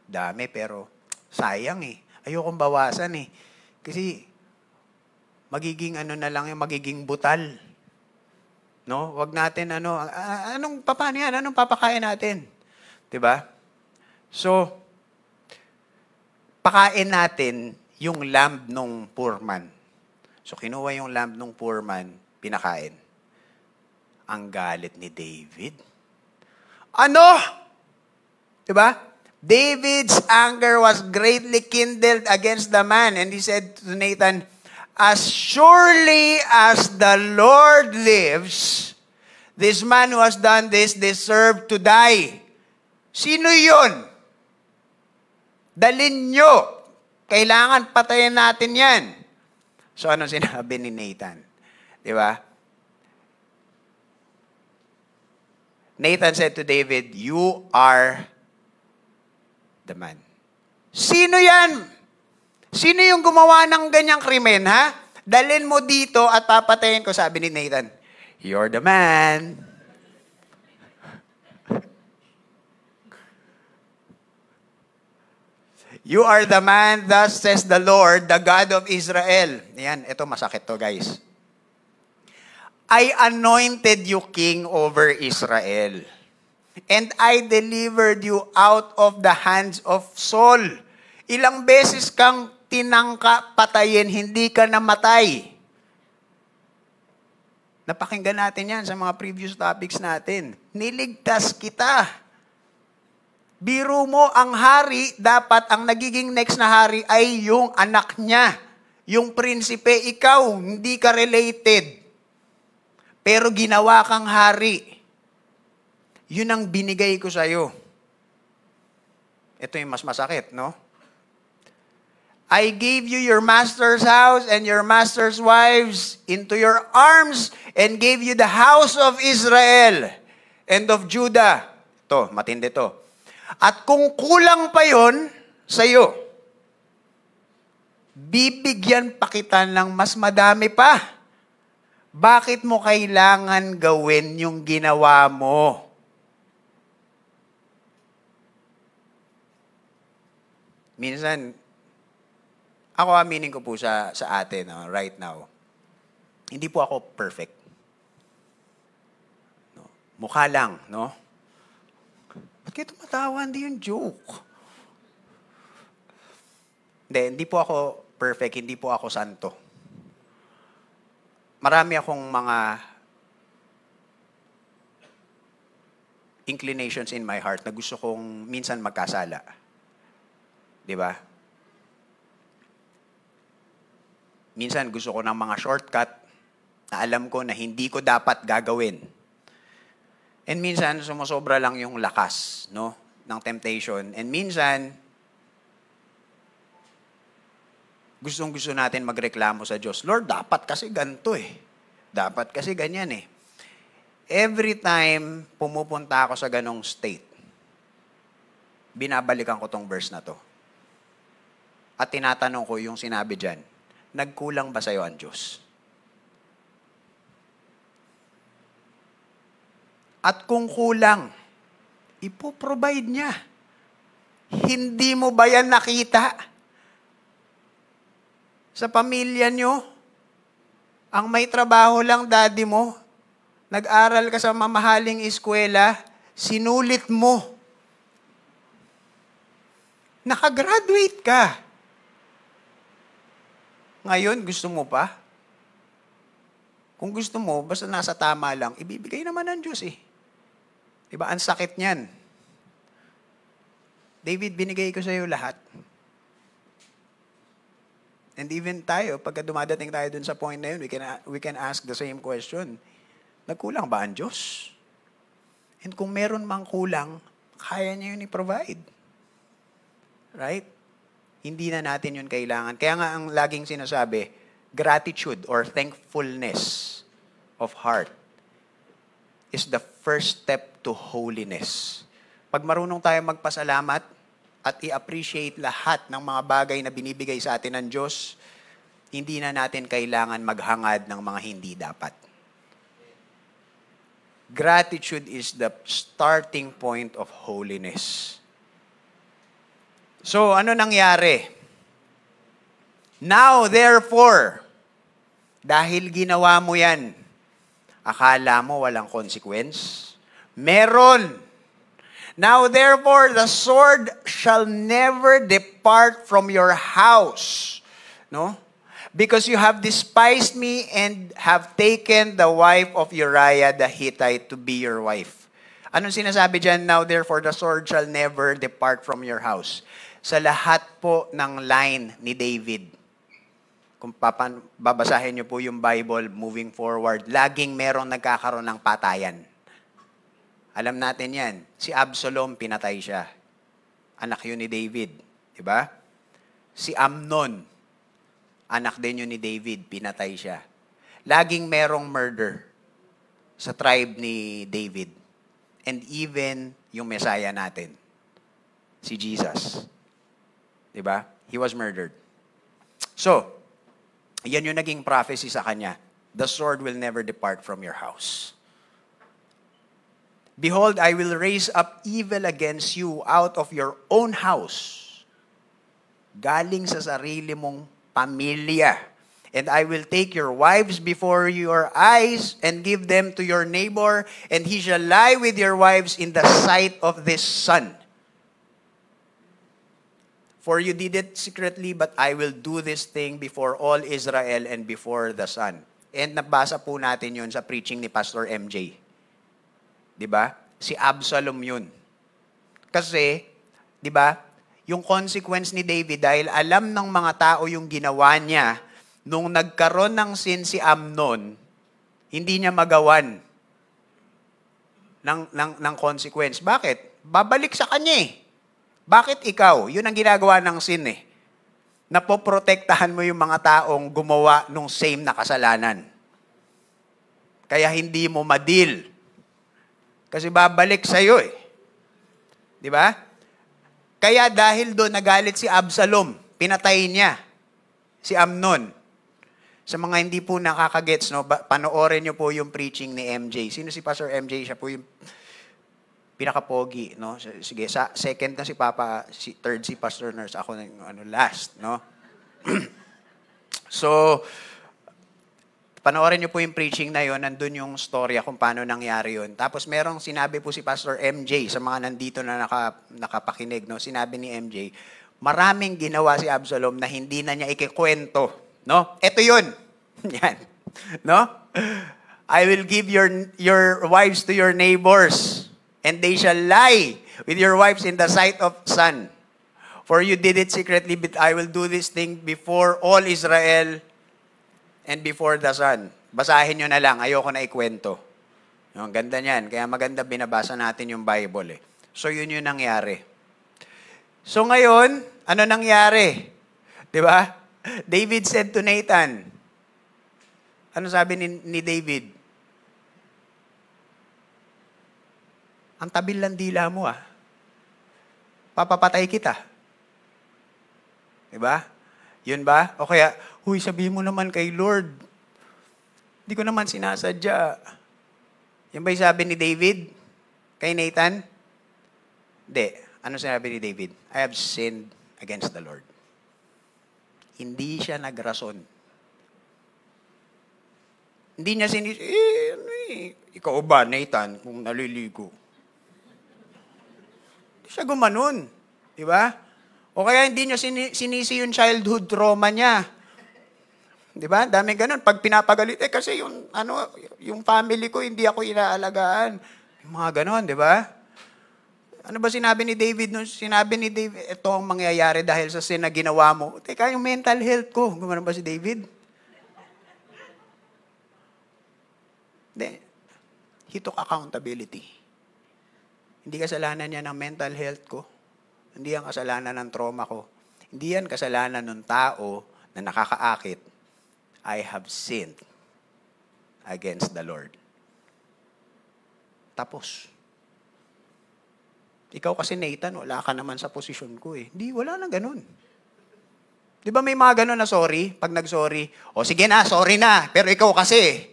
Dami pero sayang eh. Ayokong bawasan eh. Kasi magiging magiging butal. Wag natin paano yan? Anong papakain natin? 'Di ba? So, pakain natin yung lamb nung poor man. So, kinuha yung lamb nung poor man, pinakain. Ang galit ni David. Ano? Diba? David's anger was greatly kindled against the man. And he said to Nathan, as surely as the Lord lives, this man who has done this deserved to die. Sino yun? Dalin nyo. Kailangan patayin natin yan. So, ano sinabi ni Nathan? Diba? Nathan said to David, you are the man. Sino yan? Sino yung gumawa ng ganyang krimen, ha? Dalhin mo dito at papatayin ko, sabi ni Nathan. You're the man. You are the man, thus says the Lord, the God of Israel. Yan, ito masakit to, guys. I anointed you king over Israel. And I delivered you out of the hands of Saul. Ilang beses kang tinangka patayin, hindi ka namatay. Napakinggan natin yan sa mga previous topics natin. Niligtas kita. Biro mo, ang hari, dapat ang nagiging next na hari ay yung anak niya. Yung prinsipe, ikaw, hindi ka related. Pero ginawa kang hari. Yun ang binigay ko sa'yo. Ito yung mas masakit, no? I gave you your master's house and your master's wives into your arms and gave you the house of Israel and of Judah. Ito, matindi to. At kung kulang pa yon sa'yo, bibigyan pa kita ng mas madami pa. Bakit mo kailangan gawin yung ginawa mo? Minsan, ako aminin ko po sa atin right now, hindi po ako perfect. No? Mukha lang, no? Ba't kayo tumatawa? Hindi yung joke. Hindi po ako perfect, hindi po ako santo. Marami akong mga inclinations in my heart na gusto kong minsan magkasala. Di ba? Minsan gusto ko ng mga shortcut na alam ko na hindi ko dapat gagawin. And minsan sumusobra lang yung lakas, no, ng temptation. And minsan gustong-gusto natin magreklamo sa Diyos. Lord, dapat kasi ganito eh. Dapat kasi ganyan eh. Every time pumupunta ako sa ganong state, binabalikan ko tong verse na to. At tinatanong ko yung sinabi dyan, nagkulang ba sa'yo ang Diyos? At kung kulang, ipoprovide niya. Hindi mo ba yan nakita? Sa pamilya nyo, ang may trabaho lang daddy mo, nag-aral ka sa mamahaling eskwela, sinulit mo. Nakagraduate ka. Ngayon, gusto mo pa? Kung gusto mo, basta nasa tama lang, ibibigay naman ng Diyos eh. Diba? Ang sakit niyan. David, binigay ko sa iyo lahat. And even tayo, pagka dumadating tayo dun sa point na yun, we can ask the same question. Nagkulang ba ang Diyos? And kung meron mang kulang, kaya niya yun i-provide. Right? Hindi na natin yun kailangan. Kaya nga ang laging sinasabi, gratitude or thankfulness of heart is the first step to holiness. Pag marunong tayo magpasalamat, at i-appreciate lahat ng mga bagay na binibigay sa atin ng Diyos, hindi na natin kailangan maghangad ng mga hindi dapat. Gratitude is the starting point of holiness. So, ano nangyari? Now, therefore, dahil ginawa mo yan, akala mo walang consequence? Meron! Now therefore, the sword shall never depart from your house. No? Because you have despised me and have taken the wife of Uriah the Hittite to be your wife. Anong sinasabi dyan? Now therefore, the sword shall never depart from your house. Sa lahat po ng line ni David, kung babasahin niyo po yung Bible moving forward, laging merong nagkakaroon ng patayan. Alam natin yan. Si Absalom, pinatay siya. Anak yun ni David. Diba? Si Amnon, anak din yun ni David, pinatay siya. Laging merong murder sa tribe ni David. And even yung Messiah natin, si Jesus. Diba? He was murdered. So, yan yung naging prophecy sa kanya. The sword will never depart from your house. Behold, I will raise up evil against you out of your own house. Galing sa sarili mong pamilya. And I will take your wives before your eyes and give them to your neighbor, and he shall lie with your wives in the sight of this sun. For you did it secretly, but I will do this thing before all Israel and before the sun. And nabasa po natin yun sa preaching ni Pastor MJ. Diba? Si Absalom yun. Kasi, diba, yung consequence ni David, dahil alam ng mga tao yung ginawa niya, nung nagkaroon ng sin si Amnon, hindi niya magawan ng consequence. Bakit? Babalik sa kanya eh. Bakit ikaw? Yun ang ginagawa ng sin eh. Napoprotektahan mo yung mga taong gumawa nung same na kasalanan. Kaya hindi mo madil. Kasi babalik sa'yo eh. Di ba? Kaya dahil doon nagalit si Absalom, pinatay niya si Amnon. Sa mga hindi po nakakagets, no, panoorin niyo po yung preaching ni MJ. Sino si Pastor MJ? Siya po yung pinaka-pogi, no? Sige, sa second na si Papa, third si Pastor Nurse, ako na last, no? So, panoorin niyo po yung preaching na yon, nandun yung storya kung paano nangyari yun. Tapos merong sinabi po si Pastor MJ sa mga nandito na nakapakinig, no? Sinabi ni MJ, maraming ginawa si Absalom na hindi na niya ikikwento, no? Ito yun. Yan. No? I will give your wives to your neighbors, and they shall lie with your wives in the sight of sun. For you did it secretly, but I will do this thing before all Israel and before the sun. Basahin nyo na lang. Ayoko na ikwento. Ang ganda niyan. Kaya maganda binabasa natin yung Bible eh. So yun yung nangyari. So ngayon, ano nangyari? Diba? David said to Nathan, ano sabi ni David? Ang tabil lang dila mo ah. Papapatay kita. Diba? Yun ba? O kaya, huy, sabihin mo naman kay Lord, hindi ko naman sinasadya. Yan ba yung sabi ni David? Kay Nathan? Hindi. Ano sinabi ni David? I have sinned against the Lord. Hindi siya nagrason. Hindi niya ikaw ba, Nathan, kung naliligo? Hindi siya gumanon. Di ba? O kaya hindi niya sinisi yung childhood trauma niya. Di ba? Dami ganun. Pag pinapagalit, kasi yung family ko, hindi ako inaalagaan. Yung mga ganun, di ba? Ano ba sinabi ni David? Sinabi ni David, ito ang mangyayari dahil sa sin na ginawa mo. Teka, yung mental health ko. Gumano ba si David? Hindi. He took accountability. Hindi kasalanan niya ng mental health ko. Hindi yan kasalanan ng trauma ko. Hindi yan kasalanan ng tao na nakakaakit. I have sinned against the Lord. Tapos. Ikaw kasi, Nathan, wala ka naman sa posisyon ko eh. Hindi, wala na ganun. Di ba may mga ganun na sorry? Pag nag-sorry, o sige na, sorry na, pero ikaw kasi.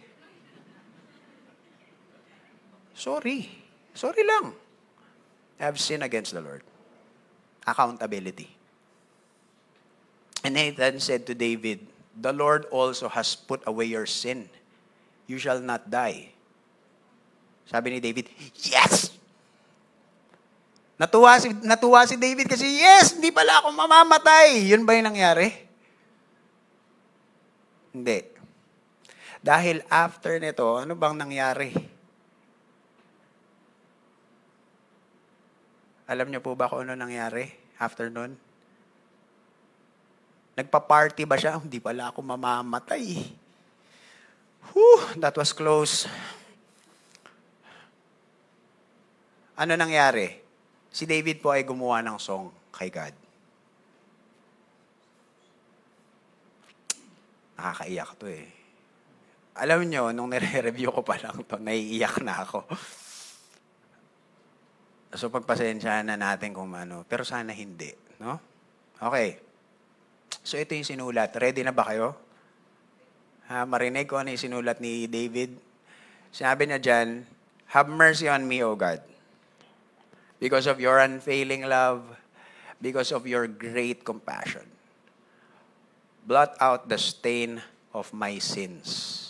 Sorry. Sorry lang. I have sinned against the Lord. Accountability. And Nathan said to David, the Lord also has put away your sin. You shall not die. Sabi ni David, yes! Natuwa si David kasi, yes, hindi pala ako mamamatay. Yun ba yung nangyari? Hindi. Dahil after nito, ano bang nangyari? Alam niyo po ba kung ano nangyari after nun? Nagpa-party ba siya? Hindi pala ako mamamatay. That was close. Ano nangyari? Si David po ay gumawa ng song kay God. Nakakaiyak to eh. Alam nyo, nung nire-review ko pa lang to, naiiyak na ako. So pagpasensyahan na natin kung ano. Pero sana hindi. No? Okay. So ito yung sinulat. Ready na ba kayo? Marinig ko ano yung sinulat ni David. Sinabi niya dyan, have mercy on me, O God. Because of your unfailing love, because of your great compassion. Blot out the stain of my sins.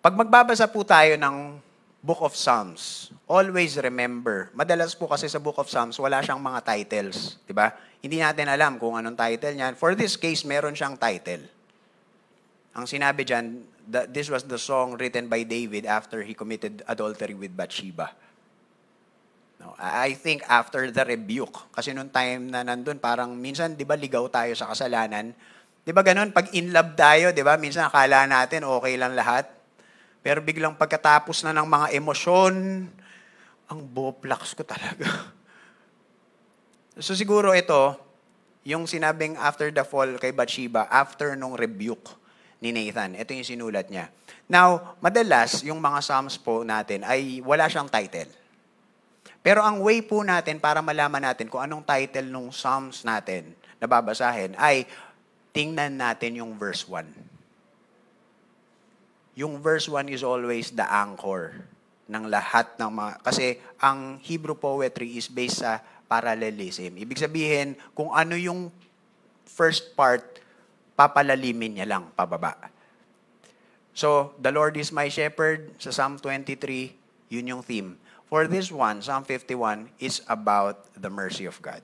Pag magbabasa po tayo ng Book of Psalms, always remember, madalas po kasi sa Book of Psalms, wala siyang mga titles. Diba? Hindi natin alam kung anong title niyan. For this case, meron siyang title. Ang sinabi dyan, this was the song written by David after he committed adultery with Bathsheba. No, I think after the rebuke, kasi nung time na nandun, parang minsan, di ba, ligaw tayo sa kasalanan. Di ba ganun? Pag in love tayo, di ba, minsan akala natin okay lang lahat. Pero biglang pagkatapos na ng mga emosyon, ang boplax ko talaga. So siguro ito, yung sinabing after the fall kay Bathsheba, after nung rebuke ni Nathan, ito yung sinulat niya. Now, madalas, yung mga Psalms po natin ay wala siyang title. Pero ang way po natin para malaman natin kung anong title nung Psalms natin na babasahin ay tingnan natin yung verse 1. Yung verse 1 is always the anchor ng lahat ng mga... Kasi ang Hebrew poetry is based sa parallelism. Ibig sabihin, kung ano yung first part, papalalimin niya lang pababa. So, the Lord is my shepherd, sa Psalm 23, yun yung theme. For this one, Psalm 51, is about the mercy of God.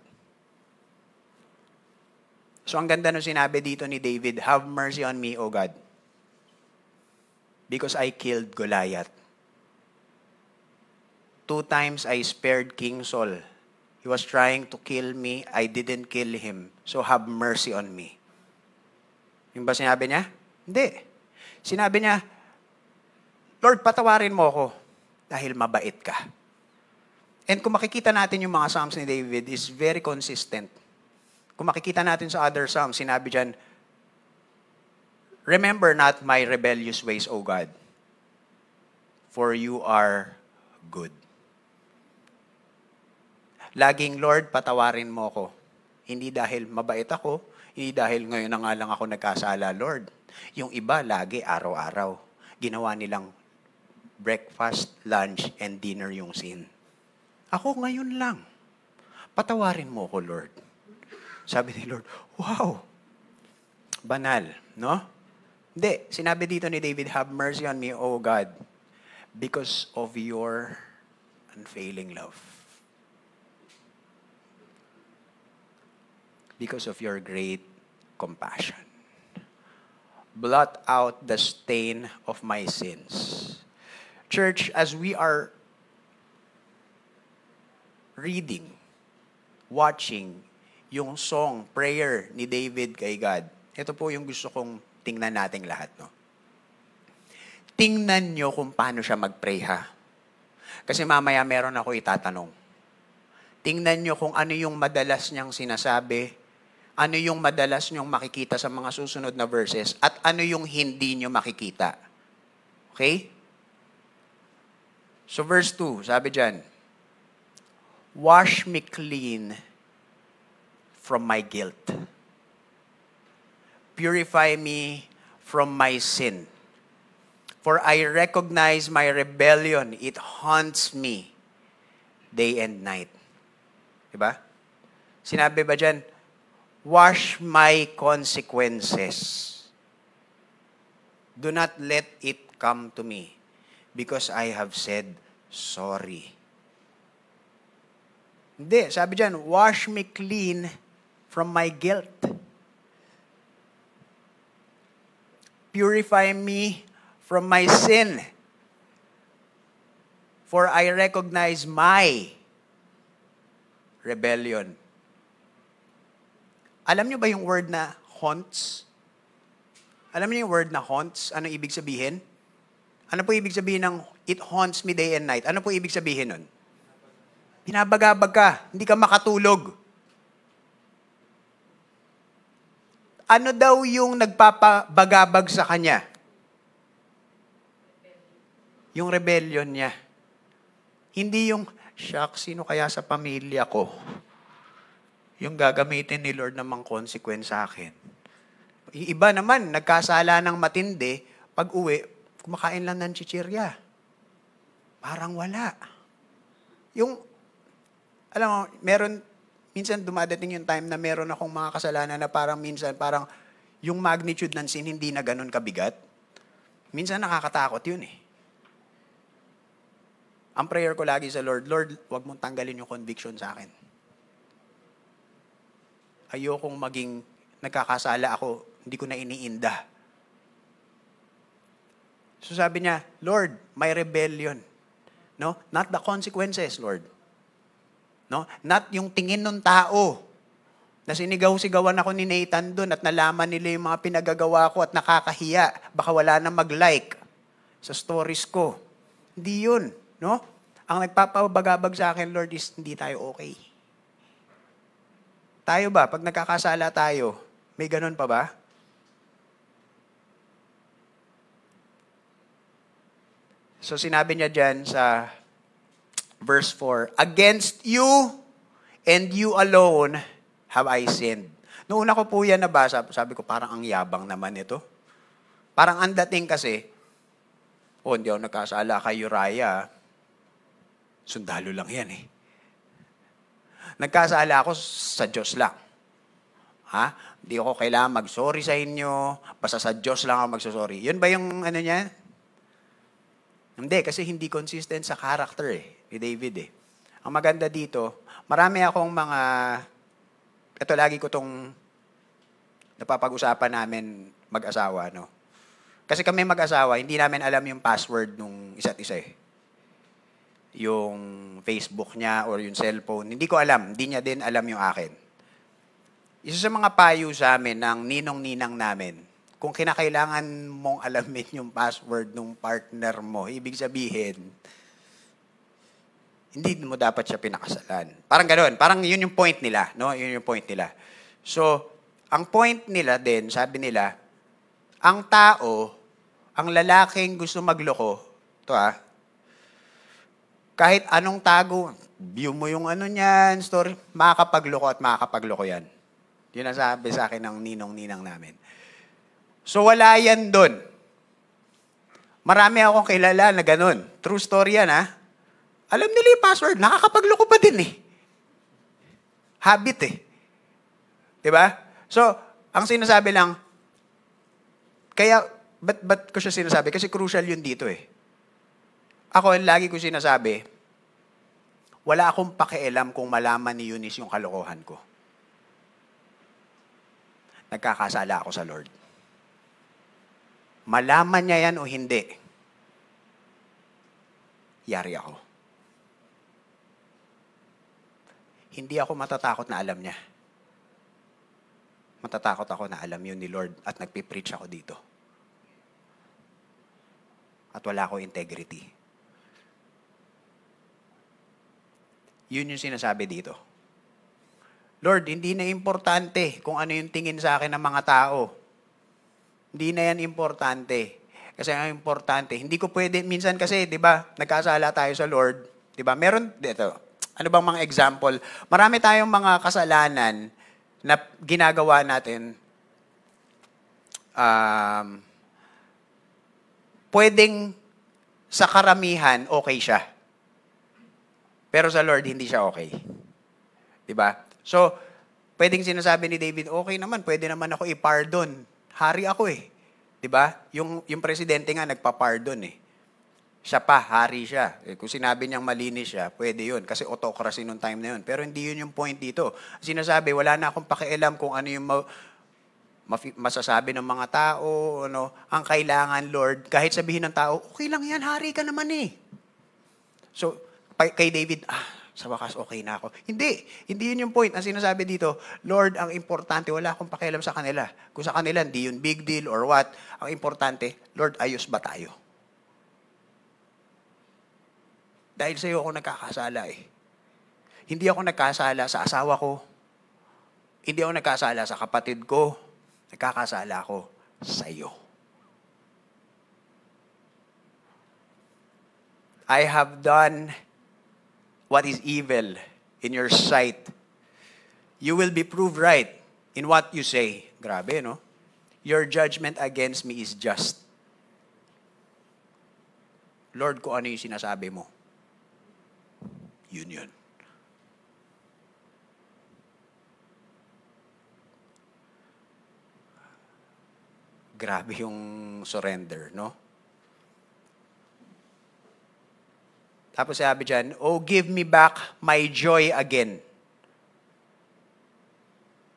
So ang ganda nung sinabi dito ni David, have mercy on me, O God, because I killed Goliath. 2 times I spared King Saul. He was trying to kill me, I didn't kill him. So have mercy on me. Yung ba sinabi niya? Hindi. Sinabi niya, Lord, patawarin mo ako dahil mabait ka. And kung makikita natin yung mga Psalms ni David, is very consistent. Kung makikita natin sa other Psalms, sinabi dyan, remember not my rebellious ways, O God, for you are good. Laging, Lord, patawarin mo ako. Hindi dahil mabait ako, hindi dahil ngayon na nga lang ako nagkasala, Lord. Yung iba, lagi, araw-araw. Ginawa nilang breakfast, lunch, and dinner yung sin. Ako ngayon lang. Patawarin mo ko, Lord. Sabi ni Lord, wow. Banal, no? Hindi. Sinabi dito ni David, have mercy on me, O God, because of your unfailing love. Because of your great compassion. Blot out the stain of my sins. Church, as we are reading, watching yung song, prayer ni David kay God, ito po yung gusto kong tingnan nating lahat. No? Tingnan nyo kung paano siya mag-pray, ha? Kasi mamaya meron ako itatanong. Tingnan nyo kung ano yung madalas niyang sinasabi, ano yung madalas niyong makikita sa mga susunod na verses, at ano yung hindi nyo makikita. Okay? So verse 2, sabi dyan, wash me clean from my guilt. Purify me from my sin. For I recognize my rebellion. It haunts me day and night. Diba? Sinabi ba dyan, wash my consequences. Do not let it come to me because I have said sorry. Hindi, sabi diyan, wash me clean from my guilt. Purify me from my sin. For I recognize my rebellion. Alam niyo ba yung word na haunts? Alam niyo yung word na haunts? Ano ibig sabihin? Ano po ibig sabihin ng it haunts me day and night? Ano po ibig sabihin nun? Binabagabag ka, hindi ka makatulog. Ano daw yung nagpapabagabag sa kanya? Yung rebellion niya. Hindi yung, shucks, sino kaya sa pamilya ko? Yung gagamitin ni Lord namang consequence sa akin. Iba naman, nagkasala ng matindi, pag uwi, kumakain lang ng chichirya. Parang wala. Yung, alam mo, minsan dumadating yung time na meron akong mga kasalanan na parang minsan, parang yung magnitude ng sin hindi na ganun kabigat. Minsan nakakatakot yun eh. Ang prayer ko lagi sa Lord, Lord, wag mong tanggalin yung conviction sa akin. Ayokong maging nagkakasala ako, hindi ko na iniinda. So sabi niya, Lord, my rebellion. No? Not the consequences, Lord. No? Not yung tingin ng tao. Na sinigaw-sigawan ako ni Nathan doon at nalaman nila yung mga pinagagawa ko at nakakahiya. Baka wala na mag-like sa stories ko. Hindi yun. No? Ang nagpapabagabag sa akin, Lord, is hindi tayo okay. Tayo ba? Pag nagkakasala tayo, may ganun pa ba? So sinabi niya dyan sa verse 4, against you and you alone have I sinned. Noong una ko po yan nabasa, sabi ko parang ang yabang naman ito. Parang ang dating kasi, hindi ako nagkasala kay Uriah. Sundalo lang yan eh. Nagkasala ako sa Diyos lang. Ha? Hindi ako kailangan mag-sorry sa inyo. Basta sa Diyos lang ako magsasorry. Yun ba yung ano niya? Hindi, kasi hindi consistent sa character ni David eh. Ang maganda dito, marami akong mga, ito lagi ko tong napapag-usapan namin mag-asawa, no? Kasi kami mag-asawa, hindi namin alam yung password nung isa't isa eh. Yung Facebook niya or yung cellphone. Hindi ko alam. Hindi niya din alam yung akin. Isa sa mga payo sa amin ng ninong-ninang namin, kung kinakailangan mong alamin yung password ng partner mo, ibig sabihin, hindi mo dapat siya pinakasalan. Parang gano'n. Parang yun yung point nila. No? Yun yung point nila. So, ang point nila din, sabi nila, ang tao, ang lalaking gusto magloko, kahit anong tago, view mo yung ano niyan, story, makakapagloko at makakapagloko yan. Yun ang sabi sa akin ng ninong-ninang namin. So wala yan doon. Marami akong kilala na ganun. True story yan, ha? Alam nila yung password, nakakapagloko pa din eh. Habit eh. Diba? So, ang sinasabi lang, kaya, ba't ko siya sinasabi? Kasi crucial yun dito eh. Ako, lagi ko sinasabi, wala akong pakialam kung malaman ni Eunice yung kalokohan ko. Nagkakasala ako sa Lord. Malaman niya yan o hindi, yari ako. Hindi ako matatakot na alam niya. Matatakot ako na alam yun ni Lord at nagpipreach ako dito. At wala akong integrity. Yun yung sinasabi dito. Lord, hindi na importante kung ano yung tingin sa akin ng mga tao. Hindi na yan importante. Kasi ang importante, hindi ko pwede, minsan kasi, di ba, nagkasala tayo sa Lord, di ba, meron, dito, ano bang mga example? Marami tayong mga kasalanan na ginagawa natin, pwedeng sa karamihan, okay siya. Pero sa Lord, hindi siya okay. Diba? So, pwedeng sinasabi ni David, okay naman, pwede naman ako i-pardon. Hari ako eh. Diba? Yung presidente nga nagpa-pardon eh. Siya pa, hari siya. Kung sinabi niyang malinis siya, pwede yun. Kasi autocracy nung time na yun. Pero hindi yun yung point dito. Sinasabi, wala na akong pakialam kung ano yung masasabi ng mga tao. Ano. Ang kailangan, Lord, kahit sabihin ng tao, okay lang yan, hari ka naman eh. So, kay David, sa wakas okay na ako. Hindi yun yung point. Ang sinasabi dito, Lord, ang importante, wala akong pakialam sa kanila. Kung sa kanila, hindi yun big deal or what. Ang importante, Lord, ayos ba tayo? Dahil sa iyo ako nagkakasala eh. Hindi ako nagkasala sa asawa ko. Hindi ako nagkasala sa kapatid ko. Nagkakasala ako sa iyo. I have done what is evil in your sight. You will be proved right in what you say. Grabe, no? Your judgment against me is just. Lord, kung ano yung sinasabi mo, yun. Grabe yung surrender, no? Tapos sabi dyan, oh, give me back my joy again.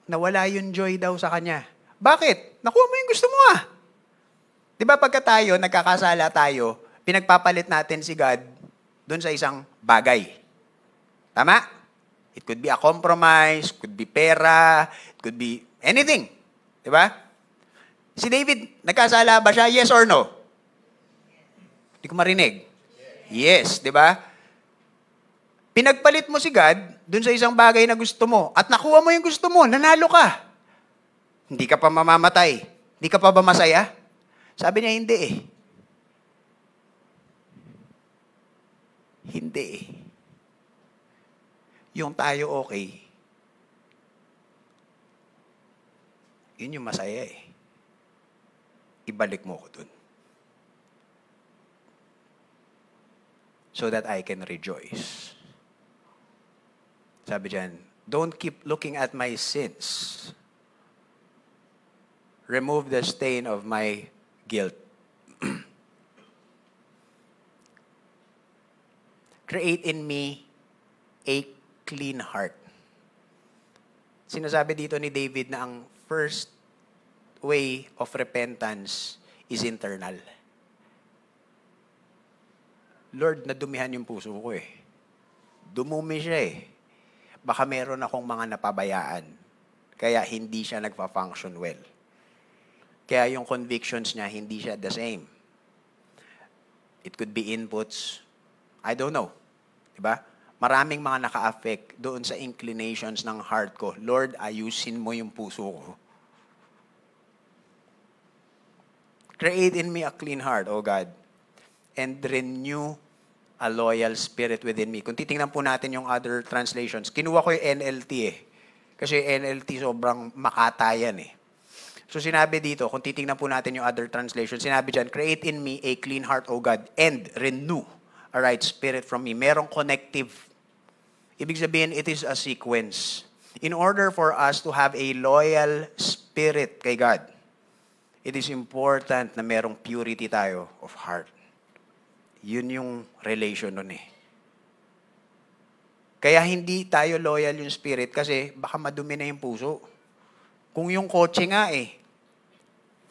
Nawala yung joy daw sa kanya. Bakit? Nakuha mo yung gusto mo ah. Di ba pagka tayo, nagkakasala tayo, pinagpapalit natin si God doon sa isang bagay. Tama? It could be a compromise, could be pera, it could be anything. Di ba? Si David, nagkasala ba siya? Yes or no? Hindi ko marinig. Yes, di ba? Pinagpalit mo si God dun sa isang bagay na gusto mo at nakuha mo yung gusto mo, nanalo ka. Hindi ka pa mamamatay. Hindi ka pa ba masaya? Sabi niya, hindi eh. Hindi eh. Yung tayo okay, yun yung masaya eh. Ibalik mo ko dun. So that I can rejoice. Sabi dyan, don't keep looking at my sins. Remove the stain of my guilt. Create in me a clean heart. Sinasabi dito ni David na ang first way of repentance is internal. Lord, nadumihan yung puso ko eh. Dumumi siya eh. Baka meron akong mga napabayaan. Kaya hindi siya nagpa-function well. Kaya yung convictions niya, hindi siya the same. It could be inputs. I don't know. Diba? Maraming mga naka-affect doon sa inclinations ng heart ko. Lord, ayusin mo yung puso ko. Create in me a clean heart, O God, and renew a loyal spirit within me. Kung titingnan po natin yung other translations, kinuha ko yung NLT eh. Kasi NLT sobrang makatayan eh. So sinabi dito, kung titingnan po natin yung other translations, sinabi dyan, create in me a clean heart, O God, and renew a right spirit from me. Merong connective. Ibig sabihin, it is a sequence. In order for us to have a loyal spirit kay God, it is important na merong purity tayo of heart. Yun yung relation nun eh. Kaya hindi tayo loyal yung spirit kasi baka madumi na yung puso. Kung yung kotse nga eh,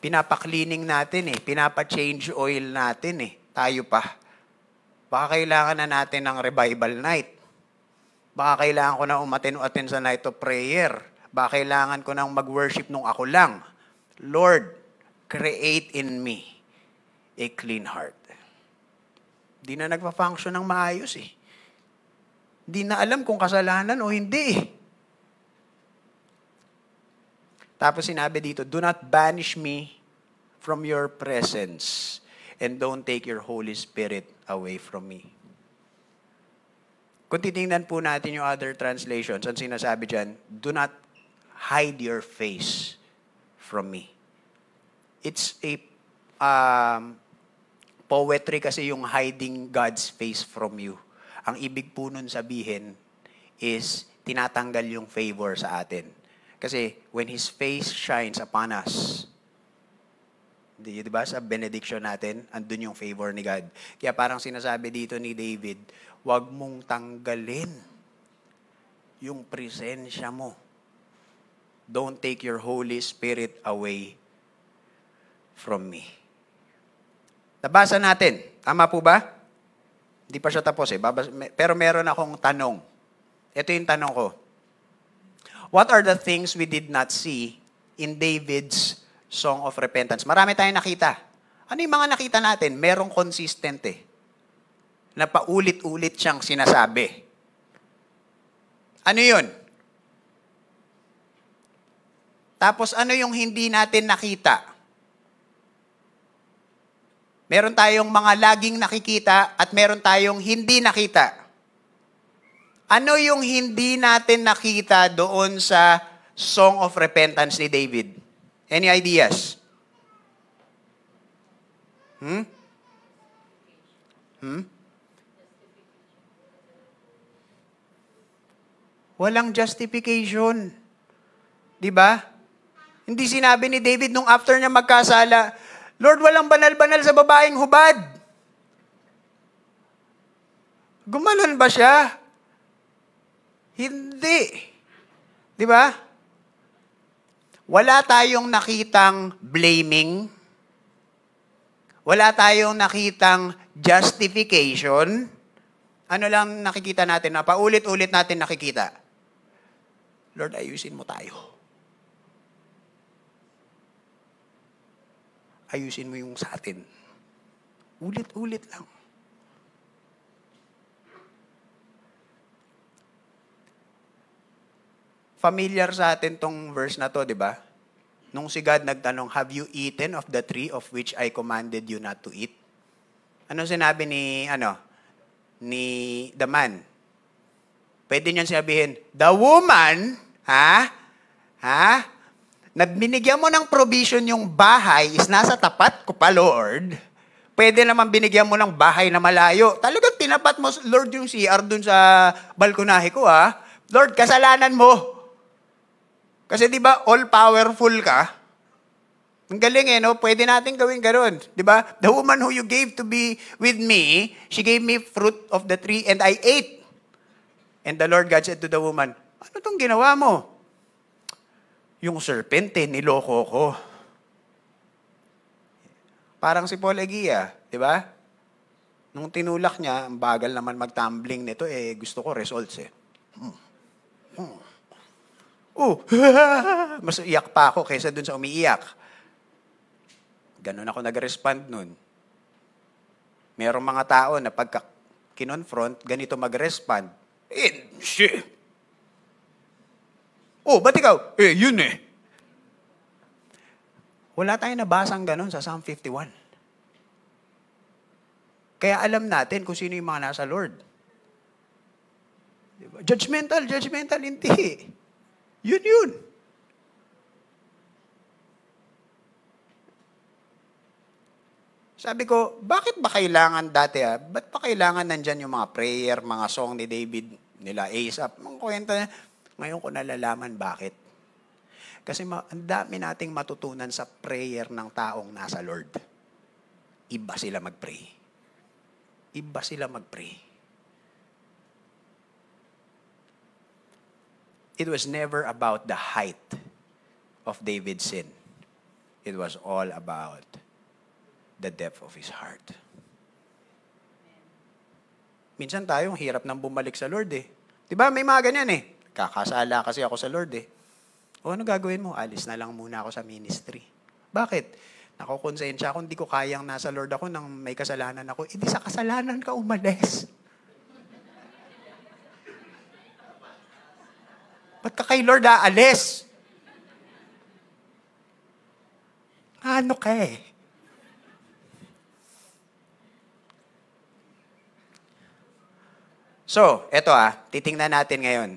pinapa-cleaning natin eh, pinapa-change oil natin eh, tayo pa. Baka kailangan na natin ng revival night. Baka kailangan ko na umaten sa night of prayer. Baka kailangan ko nang mag-worship nung ako lang. Lord, create in me a clean heart. Di na nagpa-function ng maayos eh. Di na alam kung kasalanan o hindi eh. Tapos sinabi dito, do not banish me from your presence and don't take your Holy Spirit away from me. Kung titingnan po natin yung other translations, ang sinasabi dyan, do not hide your face from me. It's a poetry kasi yung hiding God's face from you. Ang ibig po nun sabihin is tinatanggal yung favor sa atin. Kasi when His face shines upon us, Di ba? Sa benediction natin, andun yung favor ni God. Kaya parang sinasabi dito ni David, huwag mong tanggalin yung presensya mo. Don't take your Holy Spirit away from me. Nabasa natin. Tama po ba? Hindi pa siya tapos eh. Pero meron akong tanong. Ito yung tanong ko. What are the things we did not see in David's Song of Repentance? Marami tayong nakita. Ano yung mga nakita natin? Merong consistent eh. Na paulit-ulit siyang sinasabi. Ano yun? Tapos ano yung hindi natin nakita? Meron tayong mga laging nakikita at meron tayong hindi nakita. Ano yung hindi natin nakita doon sa Song of Repentance ni David? Any ideas? Walang justification. Di ba? Hindi sinabi ni David nung after niya magkasala, Lord, walang banal-banal sa babaeng hubad. Gumanon ba siya? Hindi. Di ba? Wala tayong nakitang blaming. Wala tayong nakitang justification. Ano lang nakikita natin na paulit-ulit natin nakikita? Lord, ayusin mo tayo. Ayusin mo yung sa atin. Ulit-ulit lang. Familiar sa atin tong verse na to, di ba? Nung si God nagtanong, have you eaten of the tree of which I commanded you not to eat? Ano sinabi ni the man? Pwede niyan sabihin, the woman, binigyan mo ng provision yung bahay is nasa tapat ko pa, Lord. Pwede naman binigyan mo ng bahay na malayo. Talagang tinapat mo, Lord, yung CR dun sa balkonahe ko, Lord, kasalanan mo. Kasi di ba, all-powerful ka? Ang galing no? Pwede natin gawin gano'n. Di ba? The woman who you gave to be with me, she gave me fruit of the tree and I ate. And the Lord God said to the woman, ano tong ginawa mo? Yung serpente, niloko ko. Parang si Paul Eguia, di ba? Nung tinulak niya, ang bagal naman mag-tumbling nito, gusto ko results Mas iyak pa ako kaysa dun sa umiiyak. Ganun ako nag-respond nun. Merong mga tao na pagka kinonfront, ganito mag-respond. Shit! Ba't ikaw? Yun Wala tayong nabasang ganun sa Psalm 51. Kaya alam natin kung sino yung mga nasa Lord. Diba? Judgmental, hindi. Yun. Sabi ko, bakit ba kailangan dati ba't pa kailangan nandyan yung mga prayer, mga song ni David, nila Asaph, mga kwenta na. Ngayon ko nalalaman bakit. Kasi ang dami nating matutunan sa prayer ng taong nasa Lord. Iba sila mag-pray. It was never about the height of David's sin. It was all about the depth of his heart. Minsan tayong hirap nang bumalik sa Lord Diba? May mga ganyan Kakasala kasi ako sa Lord ano gagawin mo? Alis na lang muna ako sa ministry. Bakit? Nakukonsensya ako, hindi ko kayang nasa Lord ako nang may kasalanan ako. Hindi sa kasalanan ka umalis. Ba't ka kay Lord aalis? Ano ka So, eto titingnan natin ngayon.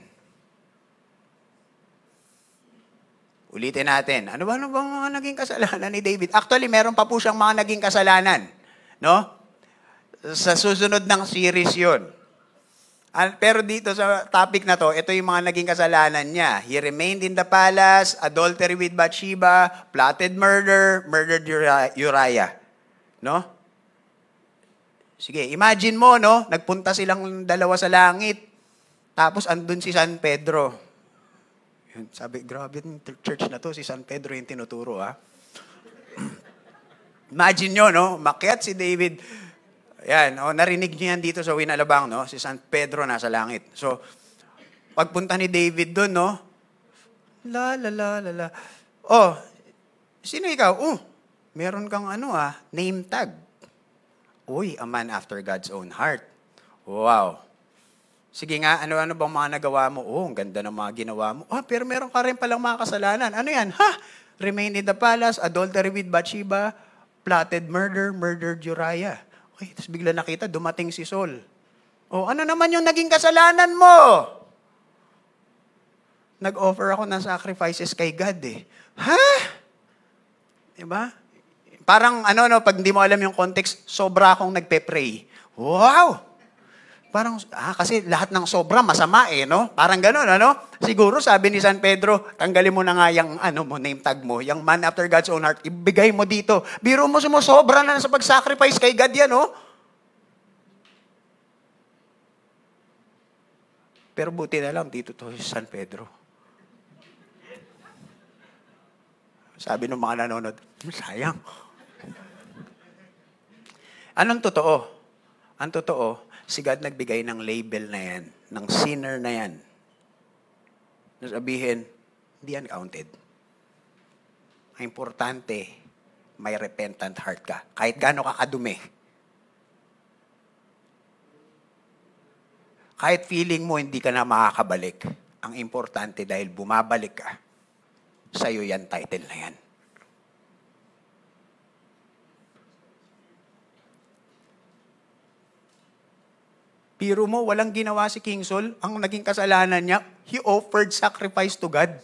Ulitin natin. Ano bang mga naging kasalanan ni David? Actually, meron pa po siyang mga naging kasalanan. No? Sa susunod ng series yun. Pero dito sa topic na to, ito yung mga naging kasalanan niya. He remained in the palace, adultery with Bathsheba, plotted murder, murdered Uriah. No? Sige, imagine mo, no? Nagpunta silang dalawa sa langit. Tapos andun si San Pedro. Yun, sabi, grabe yung church na to, si San Pedro yung tinuturo, ha? Imagine nyo, no? Makyat si David. Yan, narinig niyo yan dito sa Winalabang, no? Si San Pedro nasa langit. So, pagpunta ni David doon, no? La, la, la, la, la. Oh, sino ikaw? Meron kang name tag. Uy, a man after God's own heart. Wow. Sige nga, ano-ano bang mga nagawa mo? Ang ganda ng mga ginawa mo. Pero meron ka rin palang mga kasalanan. Ano yan? Remain in the palace, adultery with Bathsheba, plotted murder, murdered Uriah. Tapos bigla nakita, dumating si Saul. Ano naman yung naging kasalanan mo? Nag-offer ako ng sacrifices kay God eh. Diba? Parang pag hindi mo alam yung context, sobra akong nagpe-pray. Wow! Parang, kasi lahat ng sobra masama eh, no? Parang gano'n, Siguro sabi ni San Pedro, tanggalin mo na nga yung, name tag mo, yung man after God's own heart, ibigay mo dito. Biro mo sumusobra na sa pag-sacrifice kay God yan, no? Pero buti na lang, dito to si San Pedro. Sabi ng mga nanonood, sayang. Anong totoo? Ang totoo, si God nagbigay ng label na yan, ng sinner na yan. Sabihin, hindi yan counted. Ang importante, may repentant heart ka. Kahit gaano ka kadumi. Kahit feeling mo hindi ka na makakabalik, ang importante dahil bumabalik ka, sa'yo yan title na yan. Biro mo, walang ginawa si King Saul. Ang naging kasalanan niya, he offered sacrifice to God.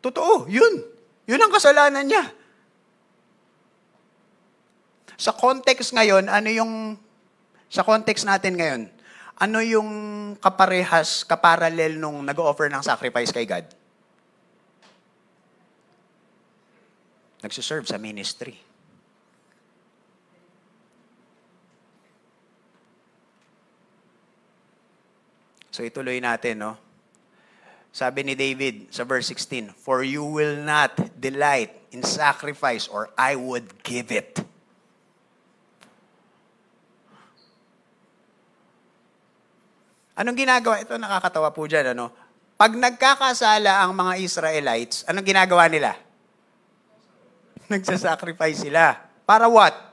Totoo, yun. Yun ang kasalanan niya. Sa context ngayon, sa context natin ngayon, ano yung kaparehas, kaparallel nung nag-offer ng sacrifice kay God? Nagsiserve sa ministry. So ituloy natin, no? Sabi ni David sa verse 16, "For you will not delight in sacrifice or I would give it." Anong ginagawa? Ito nakakatawa po dyan, Pag nagkakasala ang mga Israelites, anong ginagawa nila? Nagsasacrifice sila. Para what?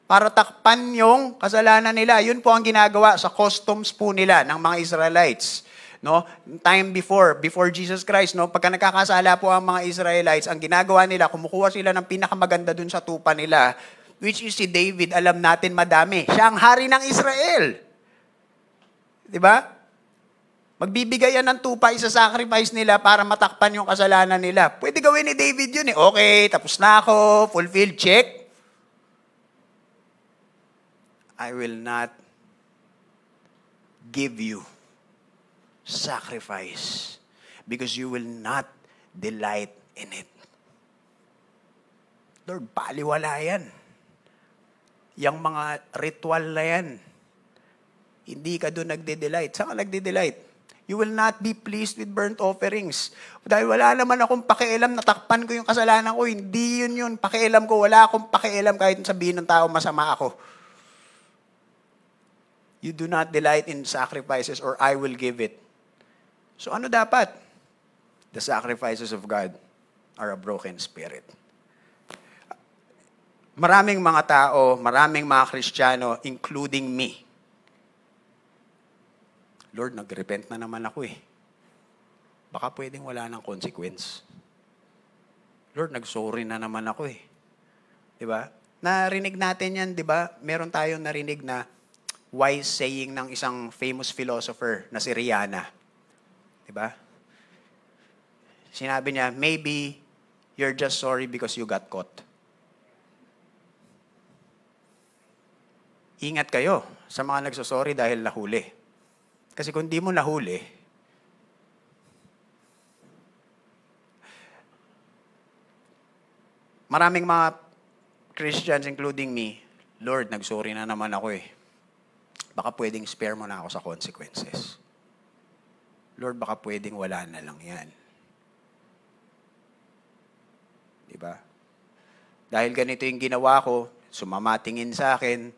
Para takpan yung kasalanan nila. Yun po ang ginagawa sa customs po nila ng mga Israelites. No? Time before Jesus Christ, pagka nagkakasala po ang mga Israelites, ang ginagawa nila, kumukuha sila ng pinakamaganda dun sa tupa nila, which is si David, alam natin madami. Siya ang hari ng Israel. Diba? Magbibigay yan ng tupa, isa-sacrifice nila para matakpan yung kasalanan nila. Pwede gawin ni David yun eh. Okay, tapos na ako, fulfilled, check. I will not give you sacrifice because you will not delight in it. Lord, baliwala yan. Yang mga ritual na yan. Hindi ka doon nagde-delight. Saan ka nagde-delight? You will not be pleased with burnt offerings. Dahil wala naman akong pakialam, natakpan ko yung kasalanan ko. Hindi yun. Pakialam ko, wala akong pakialam kahit sabihin ng tao masama ako. You do not delight in sacrifices or I will give it. So ano dapat? The sacrifices of God are a broken spirit. Maraming mga tao, maraming mga Kristiyano, including me. Lord, nag-repent na naman ako eh. Baka pwedeng wala ng consequence. Lord, nag-sorry na naman ako eh. Diba? Narinig natin yan, diba? Meron tayong narinig na wise saying ng isang famous philosopher na si Rihanna. Diba? Sinabi niya, maybe you're just sorry because you got caught. Ingat kayo sa mga nagsosorry dahil nahuli. Kasi kung di mo nahuli, maraming mga Christians, including me, Lord, nagsorry na naman ako eh. Baka pwedeng spare mo na ako sa consequences. Lord, baka pwedeng wala na lang yan. Diba? Dahil ganito yung ginawa ko, sumamatingin sa akin,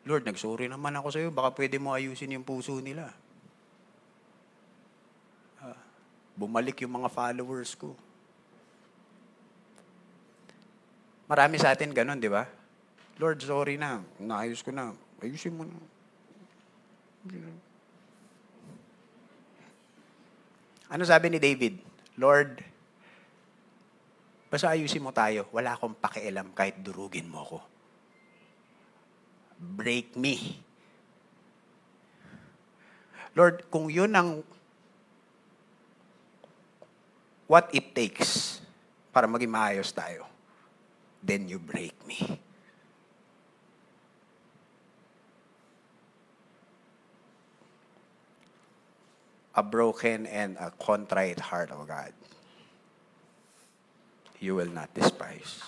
Lord, nagsorry naman ako sa iyo, baka pwede mo ayusin yung puso nila. Bumalik yung mga followers ko. Marami sa atin ganun, di ba? Lord, sorry na. Naayos ko na. Ayusin mo na. Ano sabi ni David? Lord, basta ayusin mo tayo. Wala akong pakialam kahit durugin mo ako. Break me. Lord, kung yun ang what it takes para maging maayos tayo, then you break me. A broken and a contrite heart, O God, you will not despise.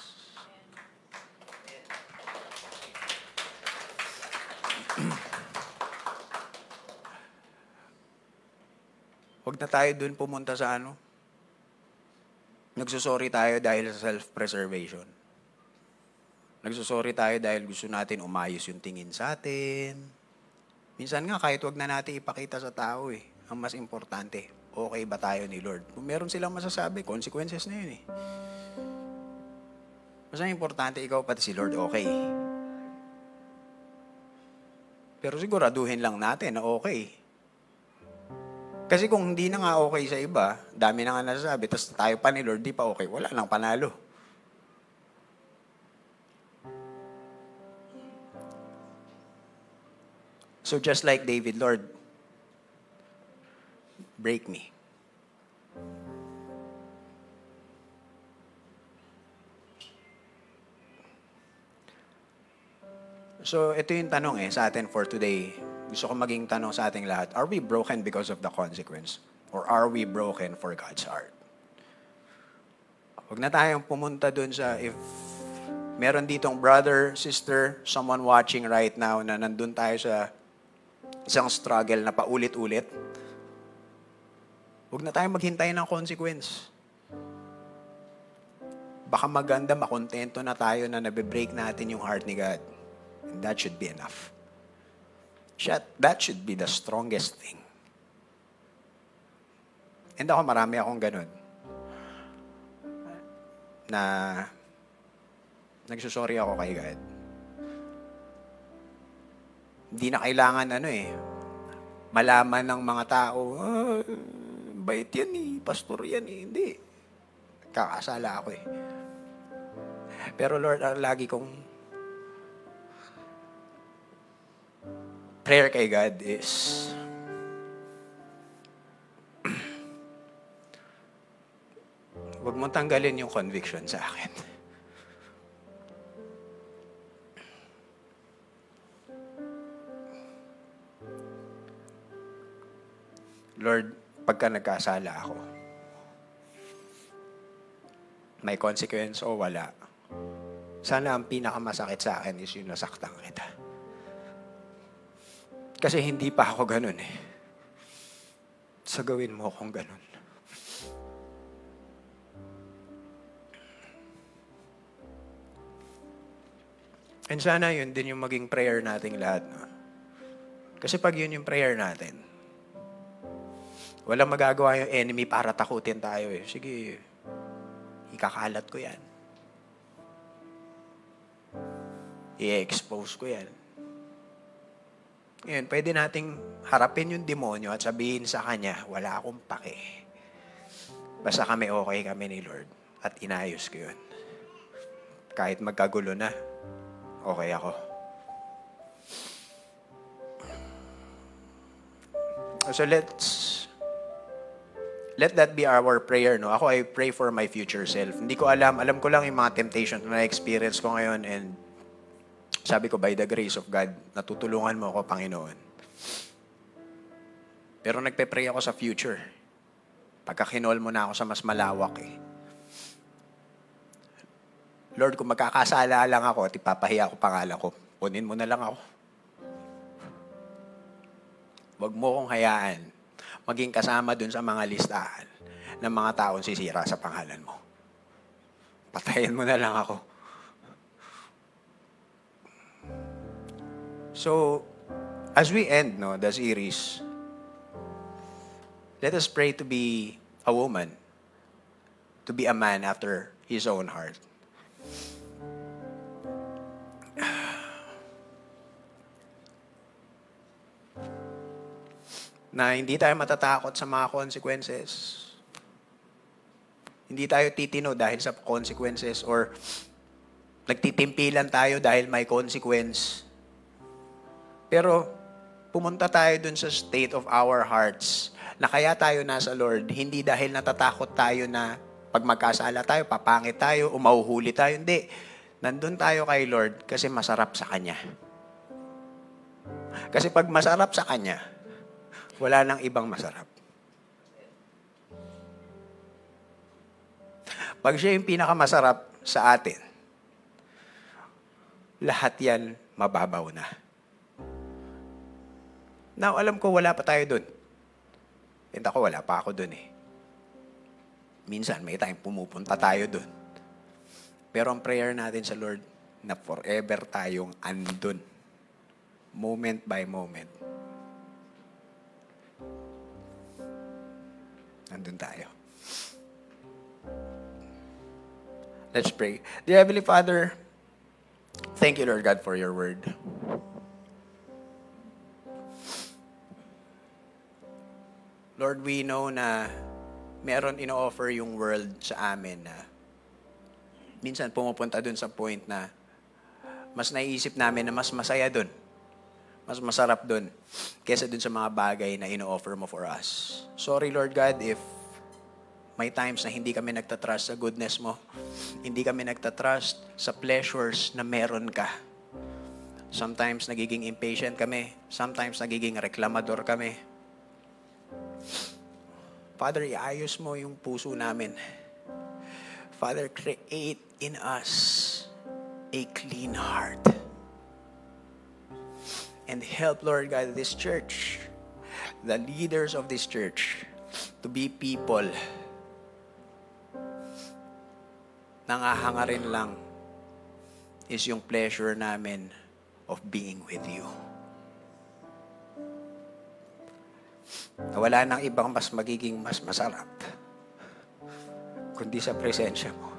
Huwag na tayo dun pumunta sa ano. Nagsusorry tayo dahil sa self-preservation. Nagsusorry tayo dahil gusto natin umayos yung tingin sa atin. Minsan nga, kahit wag na natin ipakita sa tao eh. Ang mas importante, okay ba tayo ni Lord? Kung meron silang masasabi, consequences na yun eh. Mas ang importante, ikaw pati si Lord, okay. Pero siguraduhin lang natin na okay. Kasi kung hindi na nga okay sa iba, dami na nga nasasabi, tapos tayo pa ni Lord, di pa okay, wala nang panalo. So just like David, Lord, break me. So ito yung tanong sa atin for today. Gusto ko maging tanong sa ating lahat, are we broken because of the consequence? Or are we broken for God's heart? Huwag na tayong pumunta dun sa if meron ditong brother, sister, someone watching right now na nandun tayo sa isang struggle na paulit-ulit. Huwag na tayong maghintay ng consequence. Baka maganda, makontento na tayo na nabe-break natin yung heart ni God. And that should be enough. That should be the strongest thing. And ako, marami akong ganun. Na nagsusorry ako kay God. Hindi na kailangan malaman ng mga tao, bait yan pastor yan hindi. Kakasala ako Pero Lord, lagi kong prayer kay God is huwag mong tanggalin yung conviction sa akin. Lord, pagka nagkasala ako, may consequence o wala, sana ang pinakamasakit sa akin is yung nasaktan kita. Kasi hindi pa ako ganun So gawin mo akong ganun. And sana yun din yung maging prayer nating lahat. No? Kasi pag yun yung prayer natin, walang magagawa yung enemy para takutin tayo Sige, ikakalat ko yan. I-expose ko yan. Ngayon, pwede nating harapin yung demonyo at sabihin sa kanya, wala akong pake. Basta kami okay kami ni Lord. At inayos ko yun. Kahit magkagulo na, okay ako. So let that be our prayer, no? Ako, I pray for my future self. Hindi ko alam ko lang yung mga temptation na na-experience ko ngayon and Sabi ko, by the grace of God, natutulungan mo ako, Panginoon. Pero nagpe-pray ako sa future. Pagka kinol mo na ako sa mas malawak eh. Lord, kung magkakasala lang ako at ipapahiya ko pangalan ko, kunin mo na lang ako. Huwag mo kong hayaan maging kasama dun sa mga listahan ng mga taong sisira sa pangalan mo. Patayin mo na lang ako. So, as we end the series, let us pray to be a woman, to be a man after His own heart. Na hindi tayo matatakot sa mga consequences. Hindi tayo titino dahil sa consequences or nagtitimpilan tayo dahil may consequence. Pero pumunta tayo dun sa state of our hearts na kaya tayo nasa Lord, hindi dahil natatakot tayo na pag magkasala tayo, papangit tayo, o mahuhuli tayo. Hindi. Nandun tayo kay Lord kasi masarap sa Kanya. Kasi pag masarap sa Kanya, wala nang ibang masarap. Pag siya yung pinakamasarap sa atin, lahat yan mababaw na. Now, alam ko wala pa tayo dun. And ako, wala pa ako dun eh. Minsan, may time pumupunta tayo dun. Pero ang prayer natin sa Lord, na forever tayong andun. Moment by moment. Andun tayo. Let's pray. Dear Heavenly Father, thank you, Lord God, for your word. Lord, we know na meron ino-offer yung world sa amin na minsan pumupunta dun sa point na mas naiisip namin na mas masaya dun. Mas masarap dun kesa dun sa mga bagay na ino-offer mo for us. Sorry, Lord God, if may times na hindi kami nagtatrust sa goodness mo. Hindi kami nagtatrust sa pleasures na meron ka. Sometimes nagiging impatient kami. Sometimes nagiging reklamador kami. Father, iayos mo yung puso namin. Father, create in us a clean heart. And help, Lord God, this church, the leaders of this church, to be people nangahangarin lang is yung pleasure namin of being with you. Na wala nang ibang mas magiging mas masarap kundi sa presensya mo.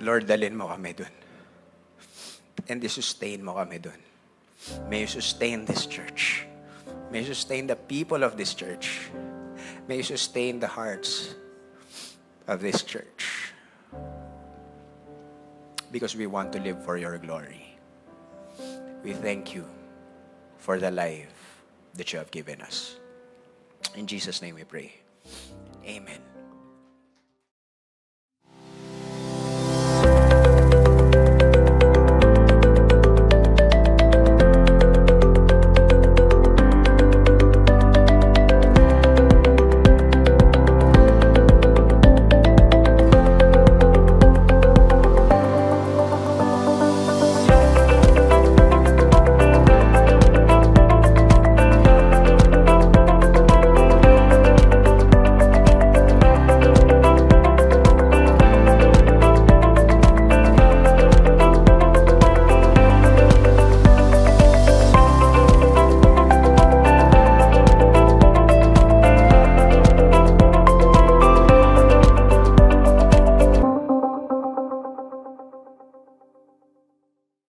Lord, dalhin mo kami dun. And sustain mo kami dun. May you sustain this church. May you sustain the people of this church. May you sustain the hearts of this church. Because we want to live for your glory. We thank you for the life that you have given us. In Jesus' name we pray. Amen.